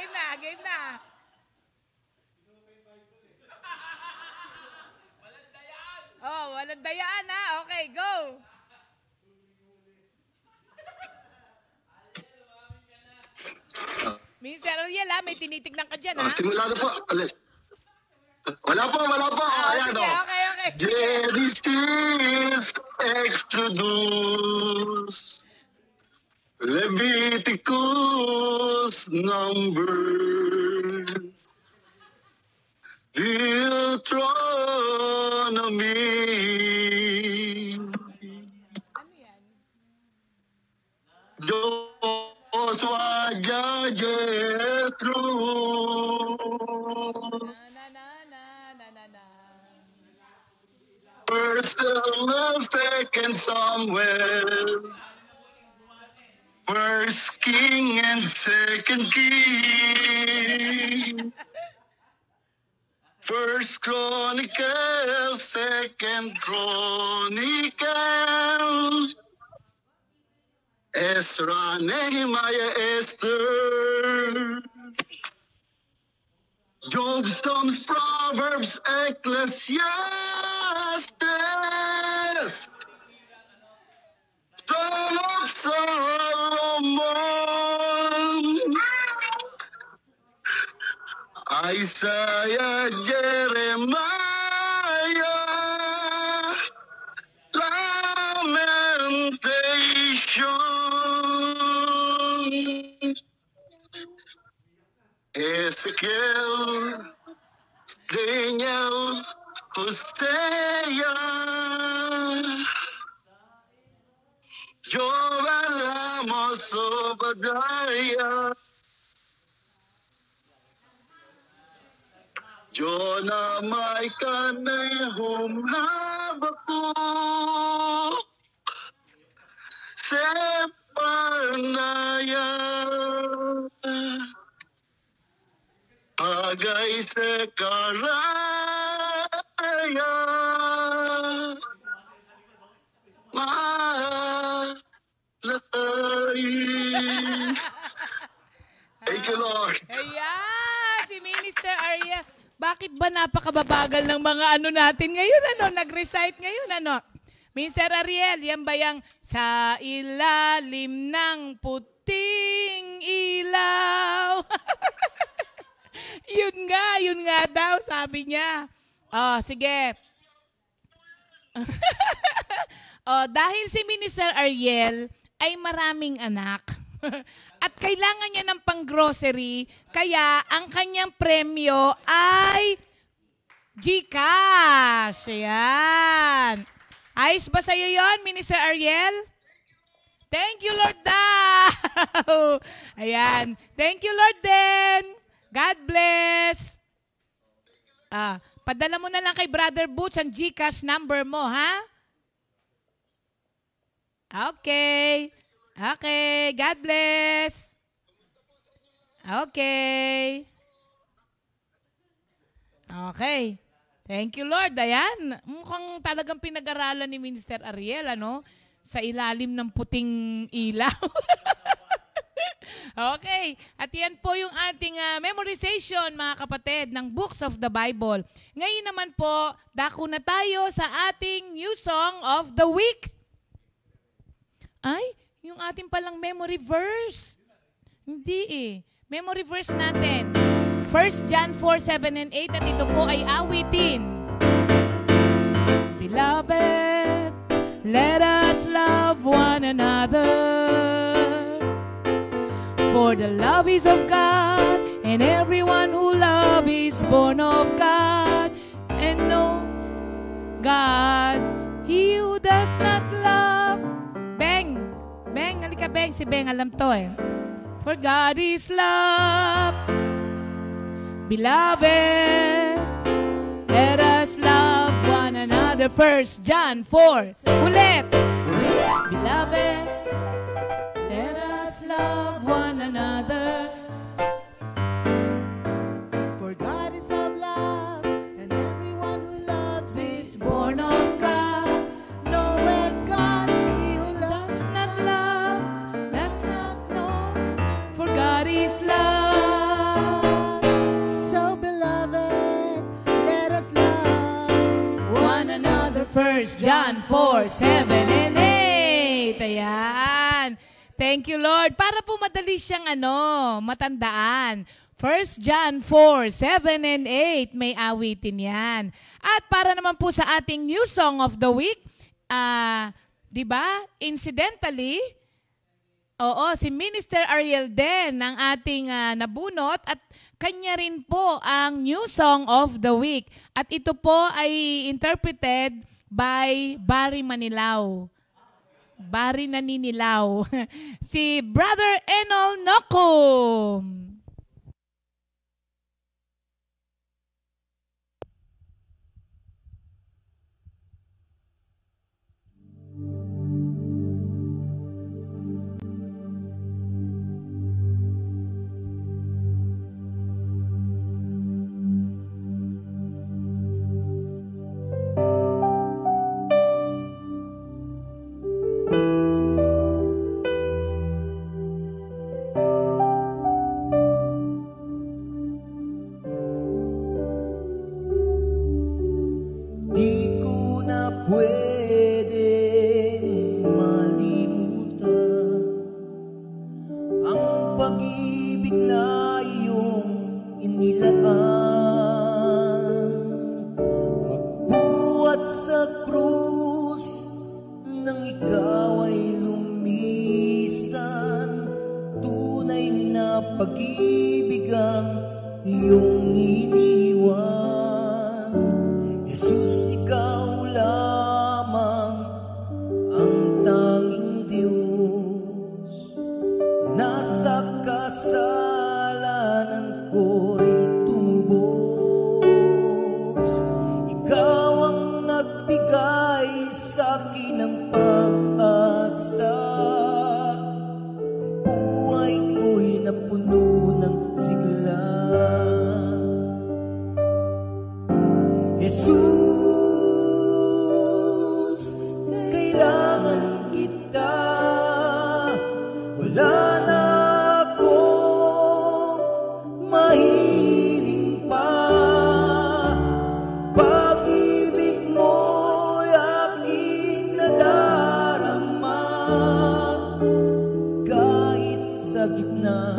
Walang dayaan ha. Okay, go. Minister Ariel ha, may tinitignan ka dyan ha. Simula na po. Wala po. Ayan sige, okay. Genesis, Exodus, Leviticus, Number, Deuteronomy, Ano yan? Joshua, Judges, Ruth, First Samuel, Second Samuel, First King and Second King, First Chronicle, Second Chronicle, Ezra, Nehemiah, Esther, Job, Psalms, Proverbs, Ecclesiastes, Song of Solomon, Isaiah, Jeremiah, Lamentation, Ezekiel, Daniel, Hosea, Joel, Amos, Obadiah, Jonah, Micah, Nahum, Habakkuk, Zephaniah, bagay sa karaya. Malakay. Thank you, Lord. Ayan, si Minister Ariel. Bakit ba napakababagal ng mga ano natin ngayon? Nag-recite ngayon, Minister Ariel, yan ba yung sa ilalim ng puting ilaw? yun nga daw, sabi niya. Oh, sige. Dahil si Minister Ariel ay maraming anak at kailangan niya ng pang-grocery, kaya ang kanyang premyo ay GCash. Ayan. Ayos ba sa'yo yun, Minister Ariel? Thank you, Lord daw. Ayan. Thank you, Lord din. God bless. Padala mo na lang kay Brother Boots ang GCash number mo, ha? Okay. Okay. God bless. Okay. Okay. Thank you, Lord. Ayan. Mukhang talagang pinag-aralan ni Minister Ariel, sa ilalim ng puting ilaw. Okay. At yan po yung ating memorization, mga kapatid, ng Books of the Bible. Ngayon naman po, dako na tayo sa ating New Song of the Week. Ay, yung ating palang memory verse. Hindi Memory verse natin. 1 John 4:7 and 8 at ito po ay awitin. Beloved, let us love one another. For the love is of God, and everyone who loves is born of God and knows God. He who does not love. Beng, halika Beng. Si Beng alam to For God is love. Beloved, let us love one another. 1 John 4. Ulit. Beloved, let us love one another. For God is of love, and everyone who loves is born of God. Knoweth God, he who Does loves not love, does not know. For God is love. So beloved, let us love One another. 1 John 4:7 and 8. Ayan. Thank you, Lord. Para po madali siyang matandaan. 1 John 4:7 and 8. May awitin yan. At para naman po sa ating new song of the week, di ba? Incidentally, si Minister Ariel din ang ating nabunot at kanya rin po ang new song of the week. At ito po ay interpreted by Barry Manilao. Barry Naninilaw. Si Brother Enol Nocum. Di ko na pwedeng malimutan ang pag-ibig na iyong inilaan. Magbuhat sa krus nang ikaw ay lumisan. Tunay na pag-ibig ang iyong iniwan. Jesus, ikaw lamang ang tanging Diyos. Nasa kasalanan ko'y tumubos. Ikaw ang nagbigay sa akin ng pag-asa. Ang buhay ko'y napuno ng sigla. sa gitna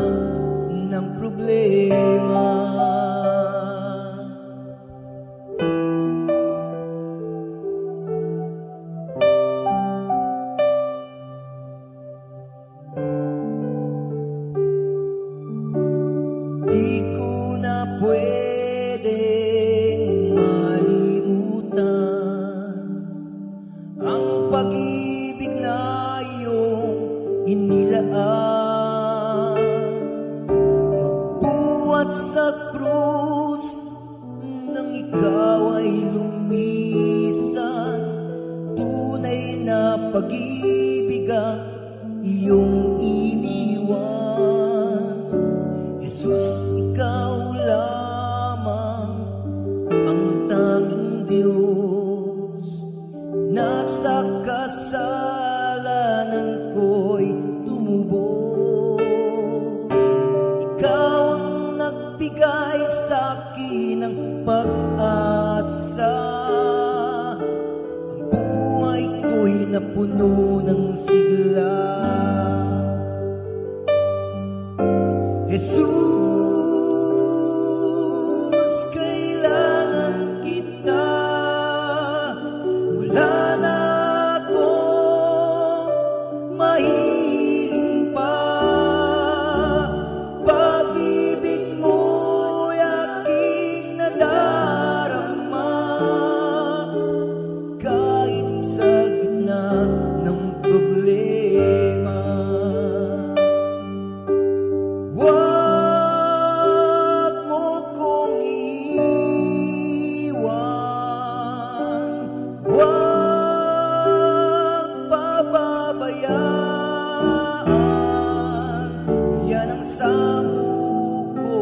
ng problema. Di ko na pwedeng malimutan ang pag-ibig na iyong inilaan. Magbuhat sa krus nang ikaw ay lumisan. Tunay na pag-ibig ang iyong iniwan. Jesus, ikaw lamang ang tanging Diyos. Nasa kasalanan ko'y tumubos. Ikaw ang nagbigay sa akin ng pag-asa. Ang buhay ko'y napuno ng sigla. Jesus, kailangan kita. Wala na akong mahiling pa. Pag-ibig mo'y aking nadarama. Kahit sa gitna ng problema. Huwag mo kong iiwan. Huwag pababayaan. Yan ang sampo ko.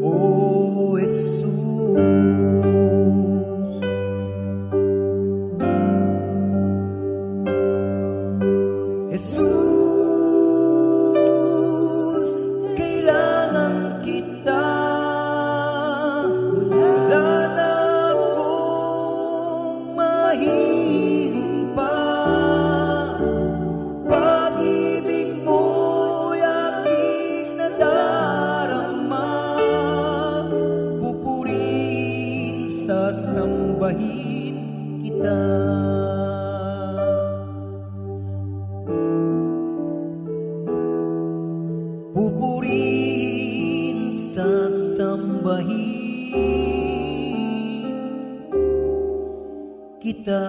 O Jesus. Jesus, kailangan kita. Wala na akong mahiling pa. Pag-ibig mo'y aking nadarama. Pupurihin, sasambahin kita. Pupurihin, sasambahin kita.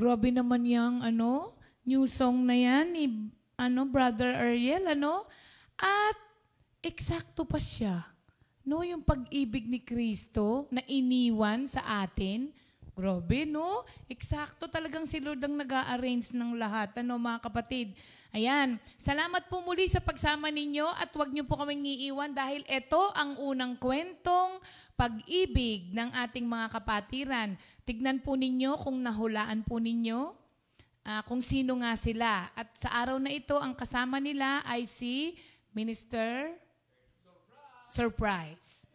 Grabe naman yung new song na yan ni Brother Ariel, At eksakto pa siya. No, yung pag-ibig ni Kristo na iniwan sa atin. Grabe, no? Eksakto talagang si Lord ang nag-a-arrange ng lahat, mga kapatid. Ayan, salamat po muli sa pagsama ninyo at huwag niyo po kaming iiwan dahil ito ang unang kwentong pag-ibig ng ating mga kapatiran. Tignan po ninyo kung nahulaan po ninyo kung sino nga sila. At sa araw na ito, ang kasama nila ay si Minister Surprise.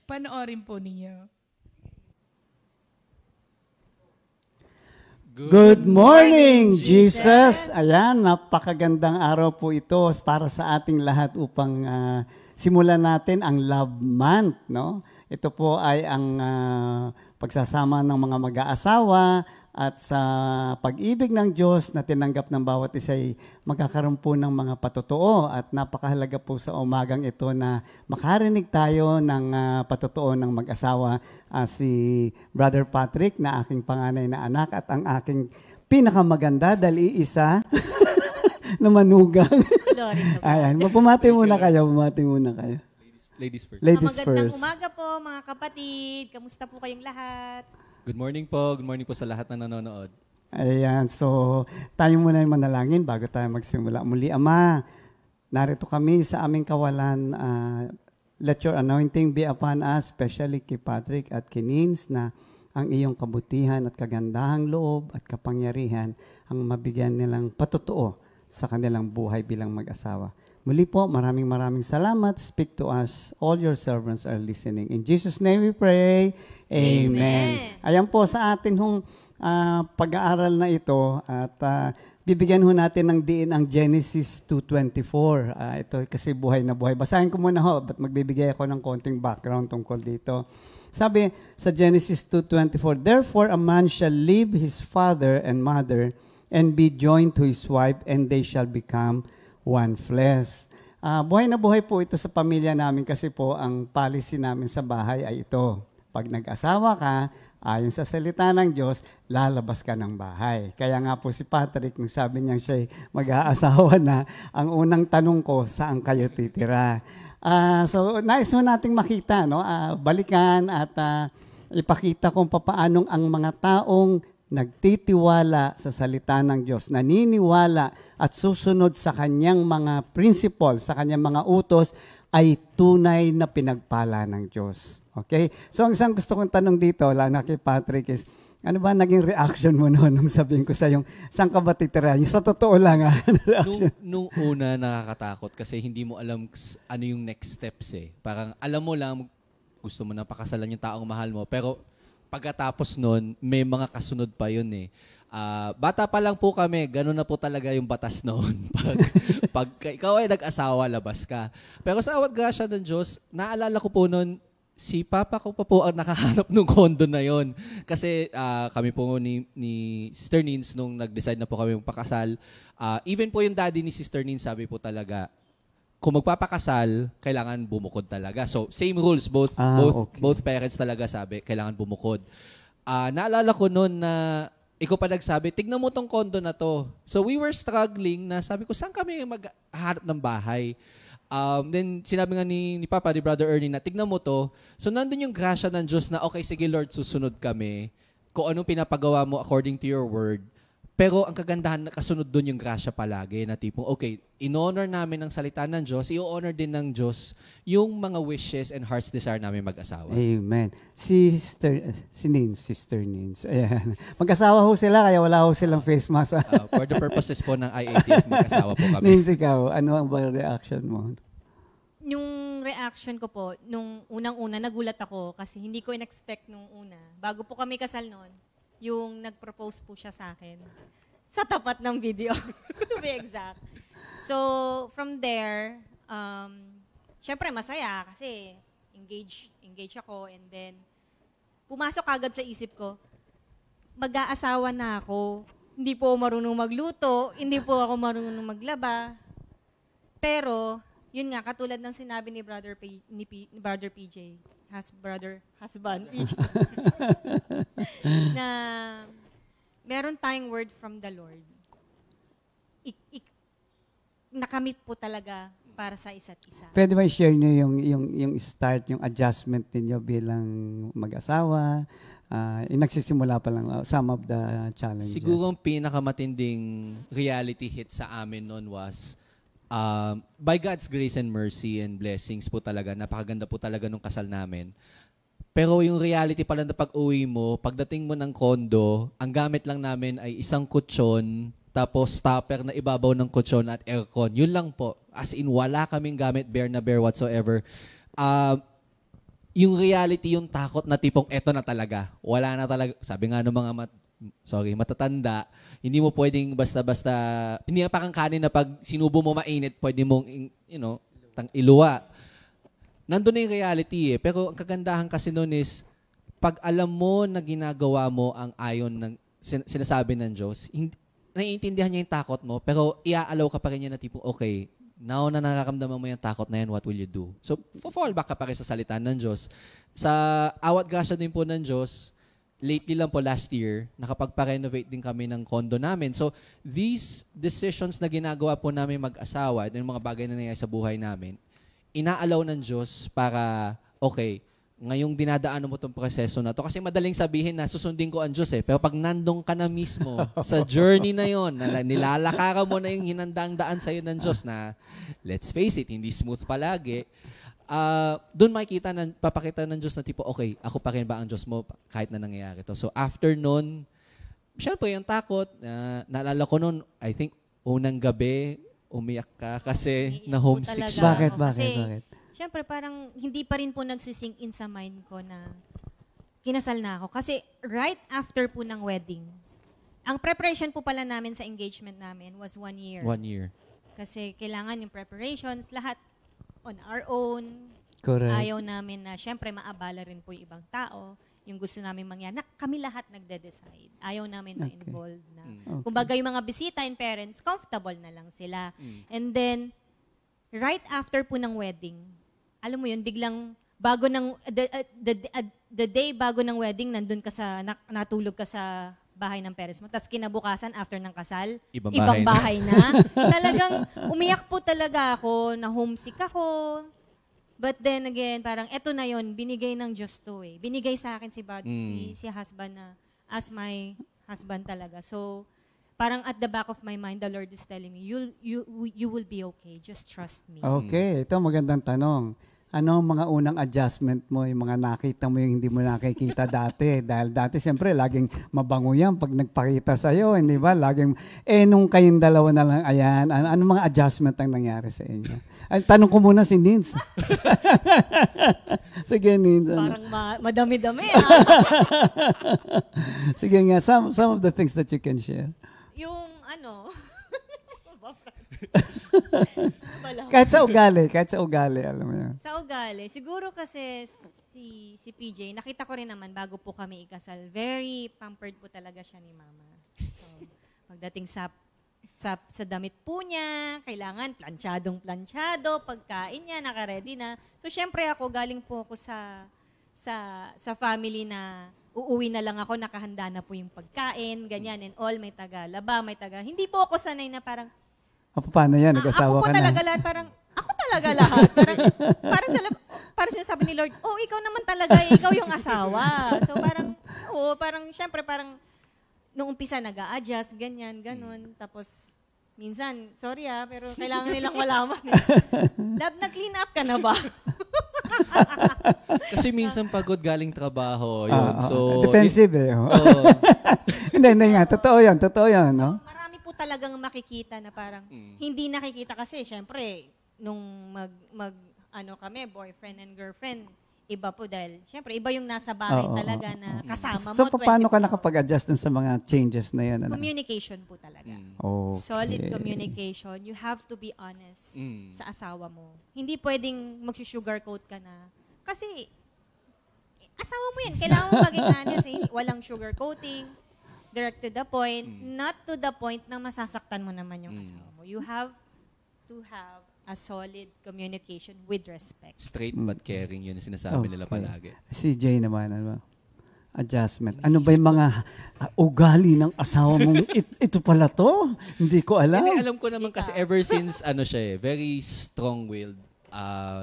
Panoorin po ninyo. Good morning, Jesus! Ayan, napakagandang araw po ito para sa ating lahat upang simulan natin ang Love Month, no? Ito po ay ang pagsasama ng mga mag-aasawa at sa pag-ibig ng Diyos na tinanggap ng bawat isa ay magkakaroon po ng mga patotoo at napakahalaga po sa umagang ito na makarinig tayo ng patotoo ng mag-asawa si Brother Patrick na aking panganay na anak at ang aking pinakamaganda dahil iisa na manugang. Ayan, pumati muna kayo. Ladies first. Ladies Magandang first. umaga po mga kapatid. Kamusta po kayong lahat? Good morning po. Good morning po sa lahat na nanonood. Ayan, so tayo muna yung manalangin bago tayo magsimula. Muli, Ama, narito kami sa aming kawalan. Let your anointing be upon us, especially kay Patrick at kay Nins, na ang iyong kabutihan at kagandahang loob at kapangyarihan ang mabigyan nilang patutuo sa kanilang buhay bilang mag-asawa. Muli po, maraming salamat. Speak to us. All your servants are listening. In Jesus' name we pray. Amen. Ayan po sa atin hong pag-aaral na ito at bibigyan ho natin ng diin ang Genesis 2:24. Ito kasi buhay na buhay. Basahin ko muna ho, but magbibigay ako ng konting background tungkol dito. Sabi sa Genesis 2:24, "Therefore a man shall leave his father and mother and be joined to his wife, and they shall become one flesh." Buhay na buhay po ito sa pamilya namin kasi po ang policy namin sa bahay ay ito. Pag nag-asawa ka, ayon sa salita ng Diyos, lalabas ka ng bahay. Kaya nga po si Patrick, nung sabi niya siya mag-aasawa na, ang unang tanong ko, saan kayo titira? So, nais mo nating makita, no? Balikan at ipakita kung papaanong ang mga taong nagtitiwala sa salita ng Diyos, naniniwala at susunod sa kanyang mga principles, sa kanyang mga utos, ay tunay na pinagpala ng Diyos. Okay? So, ang isang gusto kong tanong dito, lalo na kay Patrick, is, ano ba naging reaction mo noon nung sabihin ko sa yung saan ka ba titira? Yung sa totoo lang, Nung una, nakakatakot kasi hindi mo alam ano yung next steps eh. Parang alam mo lang, gusto mo na pakasalan yung taong mahal mo, pero pagkatapos nun, may mga kasunod pa yun eh. Bata pa lang po kami, gano'n na po talaga yung batas noon. pag ikaw ay nag-asawa, labas ka. Pero sa awat grasya ng Diyos, naalala ko po noon, si Papa ko pa po ang nakahanap ng condo na yon. Kasi kami po ni Sister Nins, nung nag-decide na po kami magpakasal, even po yung daddy ni Sister Nins, sabi po talaga, kung magpapakasal, kailangan bumukod talaga. So, same rules. Both parents talaga sabi, kailangan bumukod. Naalala ko noon na ikaw pa nagsabi, tignan mo tong condo na to. So, we were struggling na sabi ko, saan kami maghanap ng bahay? Then, sinabi nga ni Papa, ni Brother Ernie, na tignan mo to. So, nandun yung grasya ng Diyos na, okay, sige Lord, susunod kami. Kung anong pinapagawa mo according to your word. Pero ang kagandahan na kasunod doon yung grasya palagi na tipong, okay, in-honor namin ang salita ng Diyos, i-honor din ng Diyos yung mga wishes and heart's desire namin mag-asawa. Amen. Sister Nins. Ayan. Mag-asawa ho sila, kaya wala ho silang face mask. For the purposes po ng IATF, mag-asawa po kami. Nins, ikaw, ano ang reaction mo? Yung reaction ko po, nung unang-una, nagulat ako kasi hindi ko in-expect nung una. Bago po kami kasal noon, yung nag-propose po siya sa akin. Sa tapat ng video, to be exact. So, from there, syempre masaya kasi engage ako, and then pumasok agad sa isip ko, mag-aasawa na ako. Hindi po marunong magluto, hindi po ako marunong maglaba. Pero, yun nga, katulad ng sinabi ni Brother PJ, husband PJ, na meron tayong word from the Lord. Nakamit po talaga para sa isa't isa. Pwede ba i-share niyo yung start, yung adjustment niyo bilang mag-asawa? Nagsisimula pa lang, some of the challenges. Siguro ang pinakamatinding reality hit sa amin noon was, by God's grace and mercy and blessings po talaga, napakaganda po talaga nung kasal namin. Pero yung reality pala na pag-uwi mo, pagdating mo ng condo, ang gamit lang namin ay isang kutsyon, tapos stopper na ibabaw ng kutsyon at aircon. Yun lang po. As in, wala kaming gamit, bare na bare whatsoever. Yung reality, yung takot na tipong eto na talaga. Wala na talaga. Sabi nga ng mga matatanda, hindi mo pwedeng basta-basta, hindi nga parang kanin na pag sinubo mo mainit, pwede mong, iluwa. Nandun na yung reality eh. Pero ang kagandahan kasi nun is, pag alam mo na ginagawa mo ang ayon ng sinasabi ng Diyos, naiintindihan niya yung takot mo, pero i-allow ka pa rin niya na tipong, okay, now na nakakamdaman mo yung takot na yan, what will you do? So, fall back ka pa rin sa salita ng Diyos. Sa awat grasya din po ng Diyos, lately lang po last year, nakapagpa-renovate din kami ng condo namin. So, these decisions na ginagawa po namin mag-asawa, at yung mga bagay na nangyayari sa buhay namin, ina-allow ng Diyos para, okay, ngayong dinadaanan mo tong proseso na to, kasi madaling sabihin na susundin ko ang Diyos eh, pero pag nandong ka na mismo sa journey na yon, na nilalakaran mo na yung hinandang daan sa'yo ng Diyos na, let's face it, hindi smooth palagi, doon makikita, papakita ng Diyos na tipo, okay, ako pa rin ba ang Diyos mo kahit na nangyayari to. So after nun, syempre yung takot, naalala ko nun, I think, unang gabi, umiyak ka kasi Umiiyak na-homesick po siya. talaga. Bakit? Kasi, syempre, parang hindi pa rin po nagsisink in sa mind ko na kinasal na ako. Kasi right after po ng wedding, ang preparation po pala namin sa engagement namin was 1 year. 1 year. Kasi kailangan yung preparations, lahat on our own. Correct. Ayaw namin na, syempre, maabala rin po yung ibang tao. Yung gusto namin mangyari, kami lahat nagde-decide. Ayaw namin ma-involve na. Kumbaga yung mga bisita and parents, comfortable na lang sila. And then, right after po ng wedding, alam mo yun, biglang bago ng the day bago ng wedding, nandun ka sa natulog ka sa bahay ng parents mo. Tapos kinabukasan after ng kasal, Ibang bahay na. Talagang umiyak po talaga ako, na homesick ako. But then again, parang eto na yon, binigay ng Diyos to eh. Binigay sa akin si husband na as my husband talaga. So parang at the back of my mind, the Lord is telling me, you will be okay. Just trust me. Okay, ito magandang tanong. Ano ang mga unang adjustment mo, yung mga nakita mo yung hindi mo nakikita dati? Dahil dati siyempre laging mabango yan pag nagpakita sa'yo, hindi ba? Laging, nung kayong dalawa na lang, ayan, ano mga adjustment ang nangyari sa inyo? Ay, tanong ko muna si Nins. Sige, Nins. Parang madami-dami. Sige nga, some of the things that you can share. Yung ano, Kahit sa ugali, alam mo yan. sa ugali, siguro kasi si PJ, nakita ko rin naman bago po kami ikasal, very pampered po talaga siya ni Mama. So, pagdating sa damit po niya, kailangan planchado, pagkain niya, naka-ready na. So, syempre ako, galing po ako sa family na uuwi na lang ako, nakahanda na po yung pagkain, ganyan and all, may taga-laba, hindi po ako sanay na parang, Paano yan? Nag-asawa ako po ka na? talaga lahat, ako talaga lahat. Parang sinasabi ni Lord, ikaw naman talaga, ikaw yung asawa. So parang syempre, nung umpisa nag-a-adjust, ganyan, ganon. Tapos, minsan, sorry pero kailangan nilang malaman. Love, nag-clean up ka na ba? Kasi minsan pagod galing trabaho. Yun. So, defensive Hindi nga. Totoo yan, no? Marami po talagang makikita na parang hindi nakikita kasi, syempre, nung kami, boyfriend and girlfriend, iba po dahil, syempre, iba yung nasa bahay talaga na kasama mo. So, paano ka nakapag-adjust dun sa mga changes na yan? Communication po talaga. Okay. Solid communication. You have to be honest sa asawa mo. Hindi pwedeng mag-sugarcoat ka na. Kasi, asawa mo yan. Kailangan mo maging honest. Walang sugarcoating. Direct to the point. Not to the point na masasaktan mo naman yung asawa mo. You have to have a solid communication with respect. Straight but caring, yun yung sinasabi nila palagi. Si Jay naman, ano? Adjustment. Ano ba yung mga ugali ng asawa mong ito pala to? Hindi ko alam. Hindi, alam ko naman kasi ever since siya very strong-willed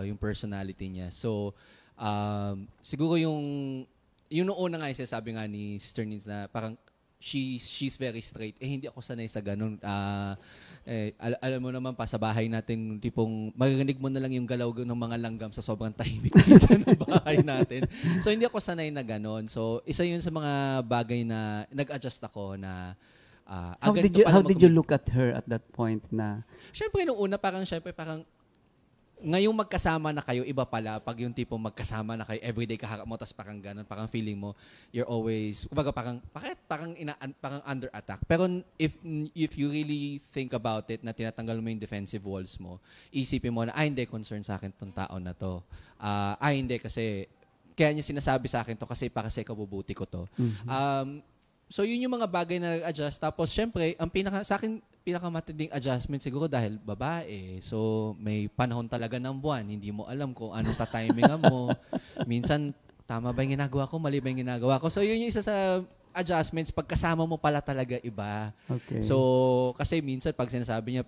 yung personality niya. So, siguro yung noong una nga sabi nga ni Sister Nins na parang she's very straight. Hindi ako sanay sa ganun. Alam mo naman pa sa bahay natin, tipong marinig mo na lang yung galaw ng mga langgam sa sobrang tahimik sa bahay natin. So, hindi ako sanay na ganun. So, isa yun sa mga bagay na nag-adjust ako na how did you look at her at that point na? Siyempre, nung una, parang ngayong magkasama na kayo, iba pala pag yung tipong magkasama na kayo, everyday kaharap mo, tas parang ganun, parang feeling mo, you're always, kumbaga parang under attack. Pero if you really think about it, na tinatanggal mo yung defensive walls mo, isipin mo na, hindi, concern sa akin tong tao na to. Hindi, kasi, kaya niya sinasabi sa akin to kasi para sa ikabubuti ko to. So, yun yung mga bagay na nag-adjust. Tapos, syempre, sa akin, pinakamatinding adjustment siguro dahil babae. So, may panahon talaga ng buwan. Hindi mo alam kung anong tatimingan mo. Minsan, tama ba yung ginagawa ko? Mali ba yung ginagawa ko? So, yun yung isa sa adjustments. Pagkasama mo pala talaga iba. Okay. So, kasi minsan pag sinasabi niya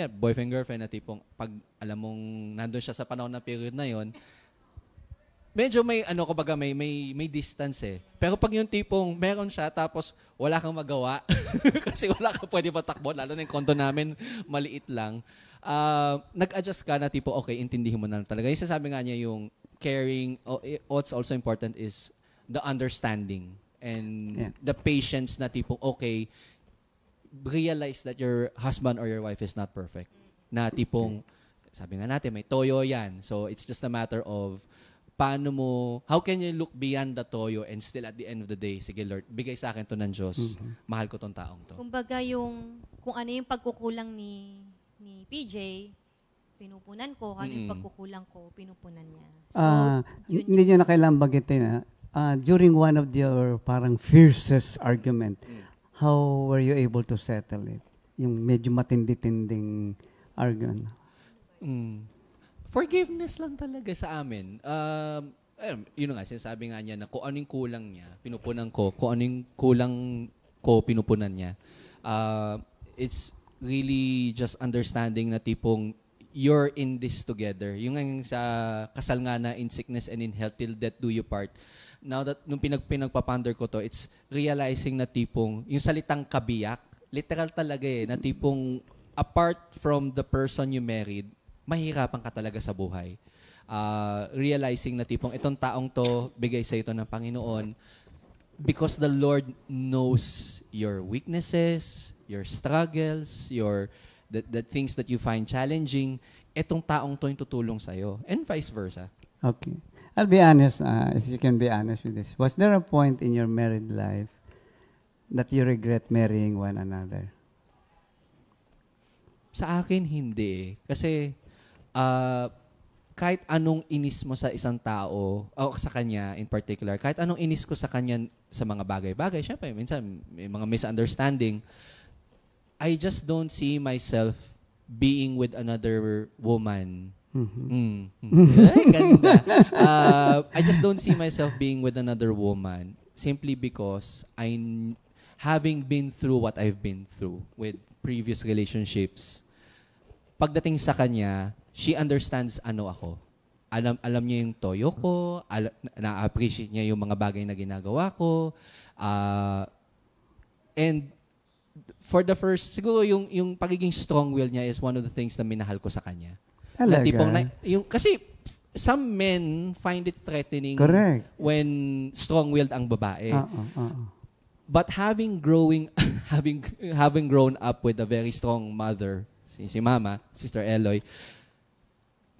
boyfriend, girlfriend na tipong pag alam mong nandun siya sa panahon na period na yon, medyo may kumbaga may distance eh. Pero pag yung tipong meron siya tapos wala kang magawa kasi wala kang pwede patakbo, lalo na yung condo namin maliit lang. Nag-adjust ka na tipo okay, intindihin mo na talaga. Yung sasabi nga niya yung caring, what's also important is the understanding and the patience na tipong okay, realize that your husband or your wife is not perfect. Na tipong sabi nga natin may toyo yan. So it's just a matter of how can you look beyond the toyo and still at the end of the day, sige Lord, bigay sa akin to ng Diyos. Mahal ko tong taong to. Kumbaga kung ano yung pagkukulang ni PJ, pinupunan ko. Kung ano yung pagkukulang ko, pinupunan niya. So, hindi nyo na kailangan bagitin. During one of your parang fiercest argument, how were you able to settle it? Yung medyo matindi-tinding argument. Forgiveness lang talaga sa amin. Yun nga, sinasabi nga niya na kung anong kulang niya, pinupunan ko. Kung anong kulang ko, pinupunan niya. It's really just understanding na tipong you're in this together. Yung sa kasal nga na in sickness and in health till death do you part. Now that nung pinagpapander ko to, it's realizing na tipong yung salitang kabiyak, literal talaga na tipong apart from the person you married, mahirapan ka talaga sa buhay. Realizing na tipong itong taong to, bigay sa ito ng Panginoon because the Lord knows your weaknesses, your struggles, the things that you find challenging. Itong taong to yung tutulong sa'yo. And vice versa. Okay. I'll be honest, if you can be honest with this. Was there a point in your married life that you regret marrying one another? Sa akin, hindi. Kasi, kahit anong inis mo sa isang tao, o sa kanya in particular, kahit anong inis ko sa kanya sa mga bagay-bagay, syempre, minsan may mga misunderstanding, I just don't see myself being with another woman. Ay, ganda. I just don't see myself being with another woman simply because having been through what I've been through with previous relationships, pagdating sa kanya, she understands ano ako. Alam niya yung toyo ko, na-appreciate niya yung mga bagay na ginagawa ko. And for the first, siguro yung pagiging strong will niya is one of the things na minahal ko sa kanya. Talaga? Na tipong, kasi some men find it threatening when strong-willed ang babae. But having grown up with a very strong mother, si Mama, Sister Eloy,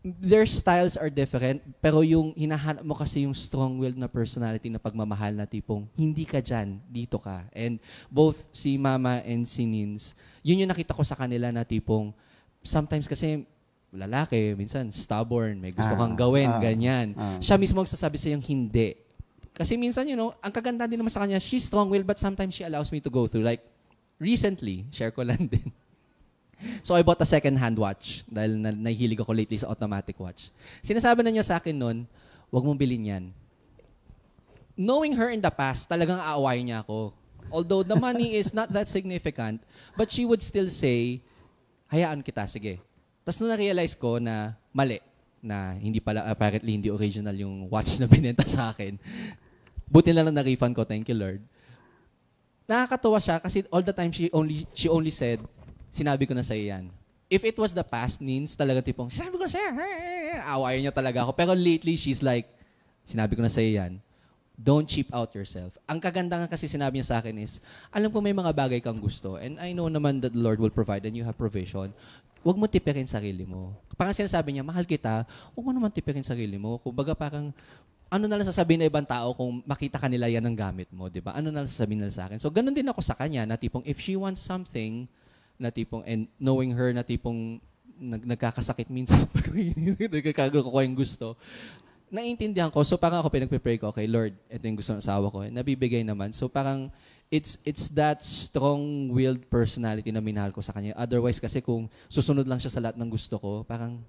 their styles are different, pero yung hinahanap mo kasi yung strong-willed na personality na pagmamahal na tipong, hindi ka dyan, dito ka. And both si Mama and si Nins, yun yung nakita ko sa kanila na tipong, sometimes kasi lalaki, minsan stubborn, may gusto kang gawin, ganyan. Siya mismo magsasabi sa yung hindi. Kasi minsan, ang kaganda din naman sa kanya, she's strong-willed but sometimes she allows me to go through. Like, recently, share ko lang din. So, I bought a second-hand watch dahil nahihilig ako lately sa automatic watch. Sinasabi na niya sa akin nun, wag mong bilhin yan. Knowing her in the past, talagang aawayin niya ako. Although the money is not that significant, but she would still say, hayaan kita, sige. Tapos nung na-realize ko na mali, na hindi pala, apparently hindi original yung watch na binenta sa akin. Buti na lang na-refund ko, thank you Lord. Nakakatawa siya kasi all the time she only said, sinabi ko na sa'yo yan. If it was the past, Nins, talaga tipong, sinabi ko na sa'yo, awayan niya talaga ako. Pero lately, she's like, sinabi ko na sa'yo yan, don't cheap out yourself. Ang kaganda nga kasi sinabi niya sa akin is, alam ko may mga bagay kang gusto, and I know naman that the Lord will provide and you have provision. Huwag mo tipirin sarili mo. Parang sinasabi niya, mahal kita, huwag mo naman tipirin sarili mo. Kumbaga parang, ano na lang sasabihin na ibang tao kung makita kanila yan ang gamit mo, di ba? Ano na lang sasabihin nila sa akin? So, ganun din ako sa kanya, na tipong, if she wants something, na tipong, and knowing her na tipong, nagkakasakit minsan, nagkakagulo ko yung gusto, naiintindihan ko. So, parang ako pinagpipray ko, okay, Lord, ito yung gusto ng asawa ko. Nabibigay naman. So, parang, it's that strong-willed personality na minahal ko sa kanya. Otherwise, kasi kung susunod lang siya sa lahat ng gusto ko, parang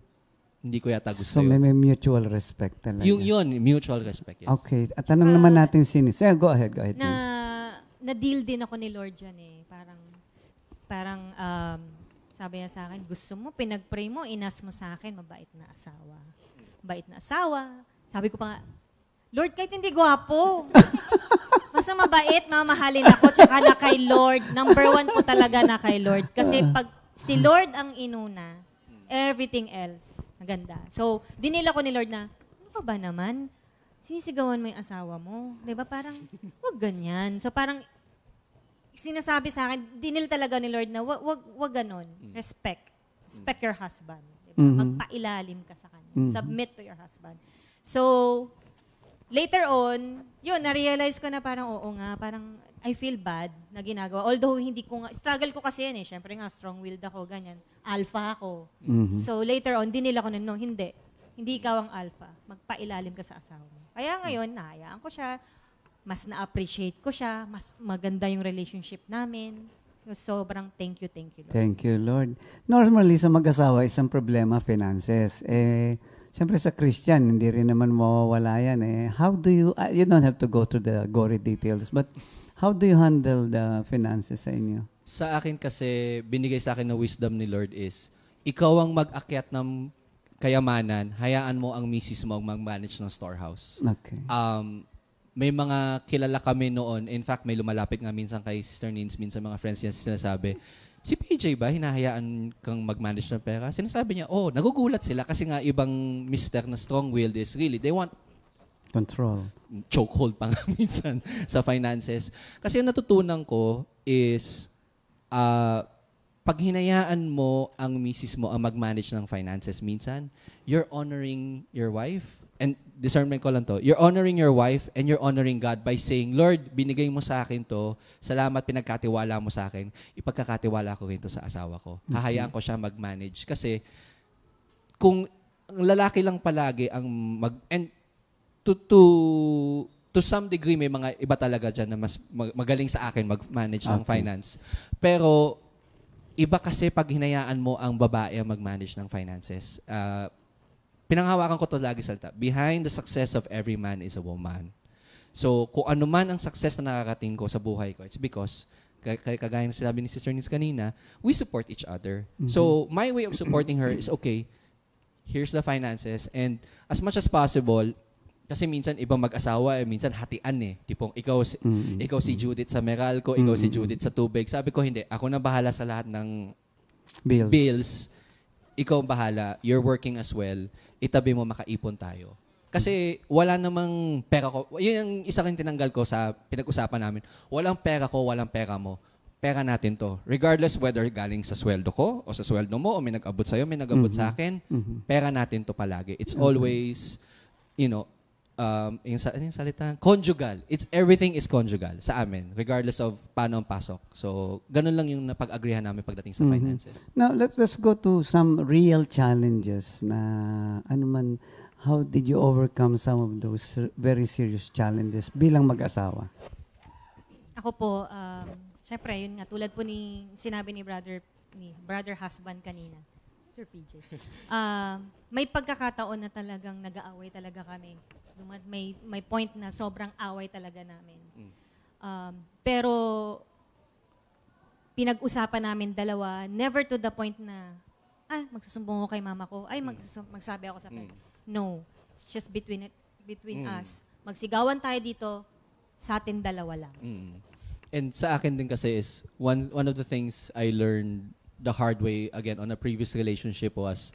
hindi ko yata gusto yun. So, may mutual respect talaga. Yun, mutual respect, yes. Okay. At tanong naman natin si Nins. Go ahead, Na-deal din ako ni Lord dyan eh. Parang sabi niya sa akin, gusto mo, pinag-pray mo, inas mo sa akin, mabait na asawa. Mabait na asawa. Sabi ko pa nga, Lord, kahit hindi gwapo. Basta mabait, mamahalin ako, tsaka na kay Lord. Number 1 po talaga na kay Lord. Kasi pag si Lord ang inuna, everything else, maganda. So, dinila ko ni Lord na, ano ka ba naman? Sinisigawan mo yung asawa mo. Diba? Parang, wag ganyan. So, parang, sinasabi sa akin, dinil talaga ni Lord na, wag ganon. Respect. Respect your husband. Diba? Magpailalim ka sa kanya. Submit to your husband. So, later on, yun, na-realize ko na parang, oo nga, parang I feel bad na ginagawa. Although, hindi ko nga, struggle ko kasi yan eh. Siyempre nga, strong-willed ako, ganyan. Alpha ako. So, later on, dinila ko na, no, hindi. Hindi ikaw ang alpha. Magpailalim ka sa asawa mo. Kaya ngayon, nahayaan ko siya. Mas na-appreciate ko siya. Mas maganda yung relationship namin. So, sobrang thank you, Lord. Thank you, Lord. Normally, sa mag-asawa, isang problema, finances. Siyempre sa Christian, hindi rin naman mawawala yan. How do you don't have to go to the gory details, but how do you handle the finances sa inyo? Sa akin kasi, binigay sa akin na wisdom ni Lord is, ikaw ang mag-akyat ng kayamanan, hayaan mo ang misis mo mag-manage ng storehouse. Okay. May mga kilala kami noon, in fact, may lumalapit nga minsan kay Sister Nins, minsan mga friends niya sinasabi, si PJ ba, hinahayaan kang mag-manage ng pera? Sinasabi niya, nagugulat sila kasi nga ibang mister na strong-willed is really, they want control. Chokehold pa nga minsan sa finances. Kasi yung natutunan ko is, pag hinayaan mo ang misis mo ang mag-manage ng finances minsan, you're honoring your wife. And discernment ko lang to. You're honoring your wife and you're honoring God by saying, Lord, binigay mo sa akin to. Salamat, pinagkatiwala mo sa akin. Ipagkakatiwala ko rin to sa asawa ko. Hahayaan ko siya mag-manage. Kasi kung ang lalaki lang palagi ang and to some degree, may mga iba talaga dyan na mas magaling sa akin mag-manage ng finance. Pero iba kasi pag hinayaan mo ang babae ang mag-manage ng finances. Pinanghawakan ko to lagi salita. Behind the success of every man is a woman. So, kung ano man ang success na nakakating ko sa buhay ko, it's because, kagaya na sinabi ni Sister Nis kanina, we support each other. So, my way of supporting her is, okay, here's the finances, and as much as possible, kasi minsan ibang mag-asawa, minsan hatian eh. Tipong ikaw si Judith sa Meralco, ikaw si Judith sa tubig. Sabi ko, hindi. Ako na bahala sa lahat ng bills. Ikaw bahala. You're working as well. Itabi mo, makaipon tayo. Kasi wala namang pera ko. Yun yung isa kong tinanggal ko sa pinag-usapan namin. Walang pera ko, walang pera mo. Pera natin to. Regardless whether galing sa sweldo ko o sa sweldo mo o may nag-abot sa'yo, may nag-abot sa akin, pera natin to palagi. It's always, yung salita, conjugal. Everything is conjugal sa amin, regardless of paano ang pasok. So, ganun lang yung napag-agreehan namin pagdating sa finances. Now, let's go to some real challenges na how did you overcome some of those very serious challenges bilang mag-asawa? Ako po, syempre, yun nga, tulad po ni sinabi ni brother husband kanina, Sir PJ, may pagkakataon na talagang nag-aaway talaga kami. May point na sobrang away talaga namin. Pero pinag-usapan namin dalawa, never to the point na, magsusumbong ako kay mama ko, magsabi ako sa pera. No. It's just between us. Magsigawan tayo dito, sa atin dalawa lang. And sa akin din kasi is, one of the things I learned the hard way, again, on a previous relationship was,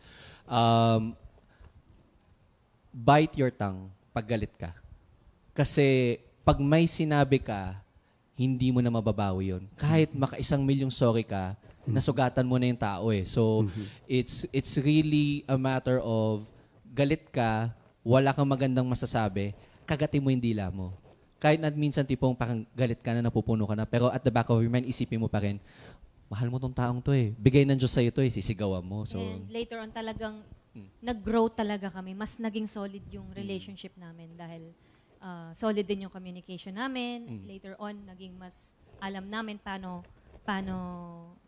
bite your tongue pag galit ka. Kasi pag may sinabi ka, hindi mo na mababawi yun. Kahit maka-1 milyong sorry ka, nasugatan mo na yung tao eh. So, it's really a matter of galit ka, wala kang magandang masasabi, kagatin mo yung dila mo. Kahit na minsan tipong parang galit ka na, napupuno ka na, pero at the back of your mind, isipin mo pa rin, mahal mo tong taong to eh. Bigay ng Diyos sa'yo to eh, sisigawan mo. So, and later on talagang nag-grow talaga kami. Mas naging solid yung relationship namin dahil solid din yung communication namin. Later on, naging mas alam namin paano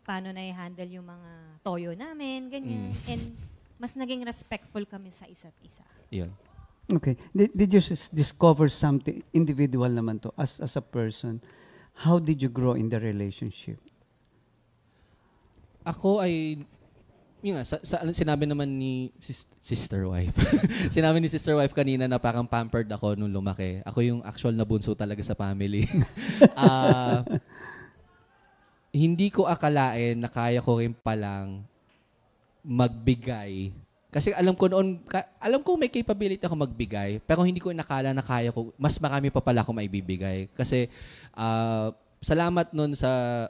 na-handle yung mga toyo namin, ganyan. And mas naging respectful kami sa isa't isa. yun. Okay. Did you discover something individual naman to as a person? How did you grow in the relationship? Ako ay yun nga, sinabi naman ni sister wife. Sinabi ni sister wife kanina na parang pampered ako nung lumaki. Ako yung actual na bunso talaga sa family. Hindi ko akalain na kaya ko rin palang magbigay. Kasi alam ko may capability ako magbigay, pero hindi ko inakala na kaya ko, mas marami pa pala ako maibibigay. Kasi salamat nun sa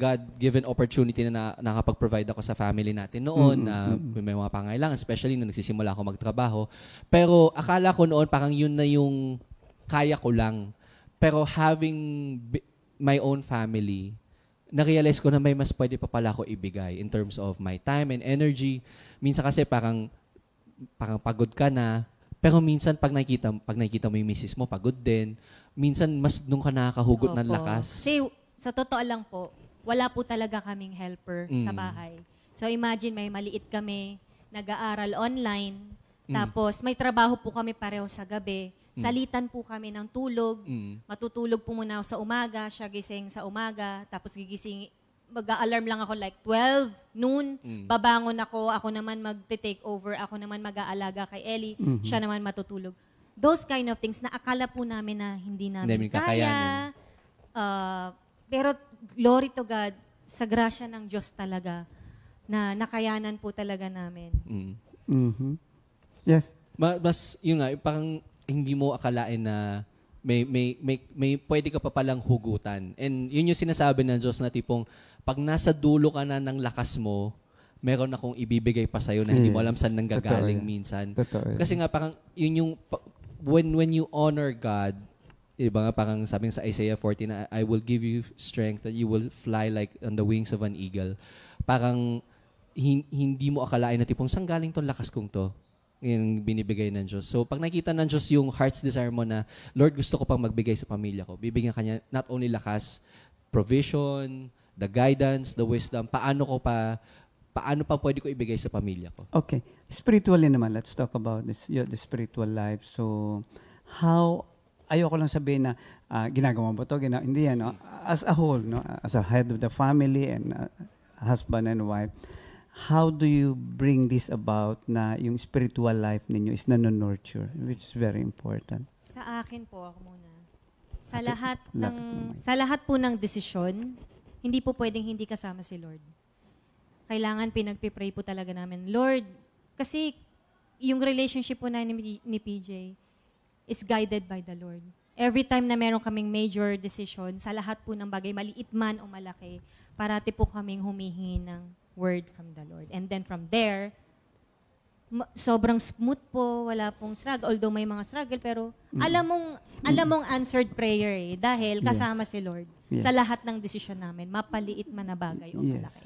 God-given opportunity na nakapag-provide ako sa family natin noon, na may mga pangailangan, especially nung nagsisimula ako magtrabaho. Pero akala ko noon parang yun na yung kaya ko lang. Pero having my own family, na-realize ko na may mas pwede pa pala ako ibigay in terms of my time and energy. Minsan kasi parang pagod ka na, pero minsan pag nakikita mo yung misis mo, pagod din. Minsan mas nung ka nakakahugot ng lakas. Kasi sa totoo lang po, wala po talaga kaming helper sa bahay. So imagine may maliit kami, nag-aaral online, tapos may trabaho po kami pareho sa gabi. Salitan po kami ng tulog. Matutulog po muna ako sa umaga, siya gising sa umaga, tapos gigising, mag-a-alarm lang ako like 12 noon. Babangon ako naman mag-take over, ako naman mag-aalaga kay Ellie, siya naman matutulog. Those kind of things na akala po namin na hindi namin kaya. Pero glory to God, sa grasya ng Diyos talaga, na nakayanan po talaga namin. Yes. Mas yun nga, parang hindi mo akalain na may pwede ka pa palang hugutan. And yun yung sinasabi ng Diyos na tipong pag nasa dulo ka na ng lakas mo, meron akong ibibigay pa sa'yo na hindi mo alam saan nanggagaling minsan. Kasi nga parang yun yung when you honor God, diba nga parang sabi sa Isaiah 40 na I will give you strength that you will fly like on the wings of an eagle. Parang hindi mo akalain na tipong saan galing tong lakas kong to? Yung binibigay ng Diyos. So, pag nakita ng Diyos yung heart's desire mo na, Lord, gusto ko pang magbigay sa pamilya ko, bibigyan ka niya not only lakas, provision, the guidance, the wisdom, paano pa pwede ko ibigay sa pamilya ko. Okay. Spiritually naman, let's talk about the spiritual life. So, ayoko lang sabihin na ginagawa mo to, hindi yan, no? As a whole, no? As a head of the family and husband and wife, how do you bring this about na yung spiritual life ninyo is nurture, which is very important? Sa akin po, ako muna. Sa lahat po ng desisyon, hindi po pwedeng hindi kasama si Lord. Kailangan pinagpipray po talaga namin, Lord, kasi yung relationship po na ni PJ is guided by the Lord. Every time na meron kaming major decision, sa lahat po ng bagay, maliit man o malaki, parati po kaming humihingi ng word from the Lord. And then from there, sobrang smooth po, wala pong struggle. Although may mga struggle, pero alam mong answered prayer dahil kasama si Lord sa lahat ng desisyon namin, mapaliit man na bagay o malaki.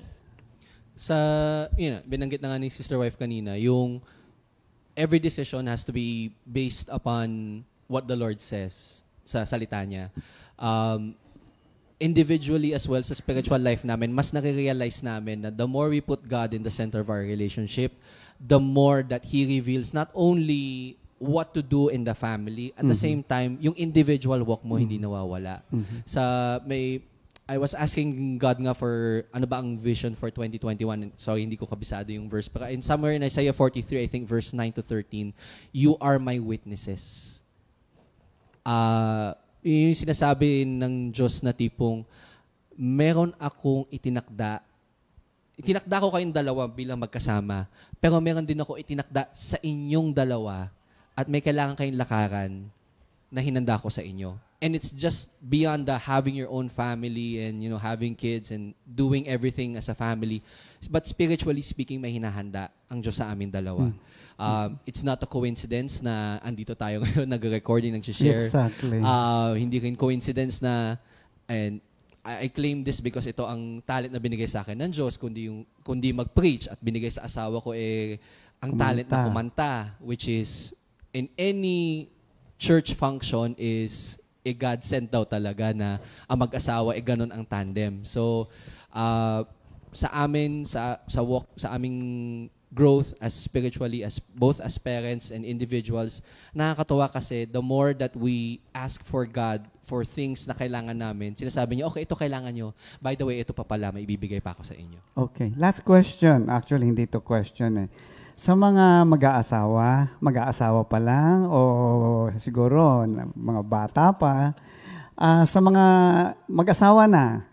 Binanggit na nga ni sister wife kanina, yung every decision has to be based upon what the Lord says sa salita niya. Individually as well sa spiritual life namin, mas nare-realize namin na the more we put God in the center of our relationship, the more that He reveals not only what to do in the family, at the same time, yung individual walk mo hindi nawawala. I was asking God nga for ano ba ang vision for 2021. Sorry, hindi ko kabisado yung verse. Pero somewhere in Isaiah 43, I think verse 9 to 13, you are my witnesses. Yung sinasabi ng Diyos na tipong meron akong itinakda ko kayong dalawa bilang magkasama, pero meron din ako itinakda sa inyong dalawa at may kailangan kayong lakaran na hinanda ko sa inyo. And it's just beyond the having your own family and having kids and doing everything as a family. But spiritually speaking, may hinahanda ang Diyos sa amin dalawa. It's not a coincidence na andito tayo ngayon, nag-recording, nag-share. Exactly. Hindi rin coincidence na, and I claim this because ito ang talent na binigay sa akin ng Diyos, kundi mag-preach at binigay sa asawa ko ang talent na kumanta, which is in any church function is God sent daw talaga na ang mag-asawa ganun ang tandem. So sa amin sa aming growth as spiritually, as both as parents and individuals. Nakakatuwa kasi the more that we ask for God for things na kailangan namin, sinasabi niya, okay, ito kailangan nyo. By the way, ito pa pala, may ibibigay pa ako sa inyo. Okay. Last question. Actually, hindi to question eh. Sa mga mag-aasawa pa lang o siguro mga bata pa, sa mga mag-asawa na,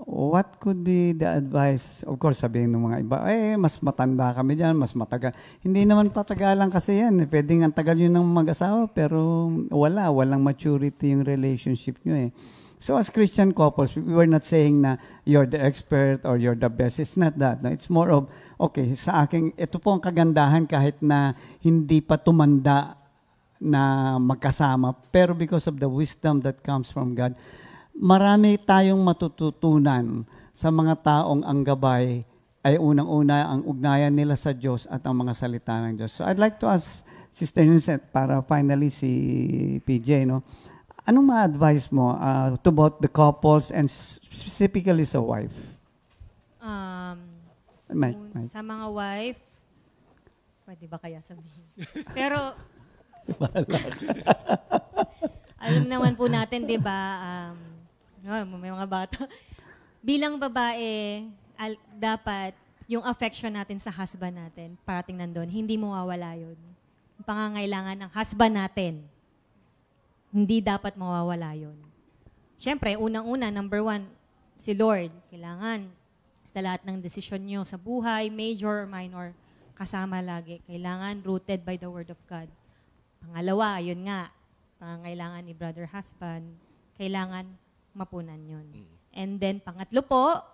what could be the advice? Of course, sabihin ng mga iba, mas matanda kami dyan, mas matagal. Hindi naman patagalan kasi yan. Pwedeng ang tagal yun ng mag-asawa, pero walang maturity yung relationship nyo eh. So as Christian couples, we're not saying na you're the expert or you're the best. It's not that. No? It's more of, okay, sa akin, ito po ang kagandahan kahit na hindi pa tumanda na magkasama, pero because of the wisdom that comes from God, marami tayong matututunan sa mga taong ang gabay ay unang-una ang ugnayan nila sa Diyos at ang mga salita ng Diyos. So I'd like to ask Sister Nincette para finally si PJ, no? Anong ma-advise mo to both the couples and specifically sa wife? Mike. Sa mga wife, pwede ba kaya sabihin? Pero, alam naman po natin, di ba, may mga bata. Bilang babae, dapat yung affection natin sa husband natin, parating nandun, hindi mawawala yun. Yung pangangailangan ng husband natin, hindi dapat mawawala yun. Siyempre, unang-una, number one, si Lord. Kailangan sa lahat ng desisyon nyo sa buhay, major or minor, kasama lagi. Kailangan rooted by the Word of God. Pangalawa, yun nga, pangangailangan ni brother husband, kailangan mapunan yun. And then, pangatlo po,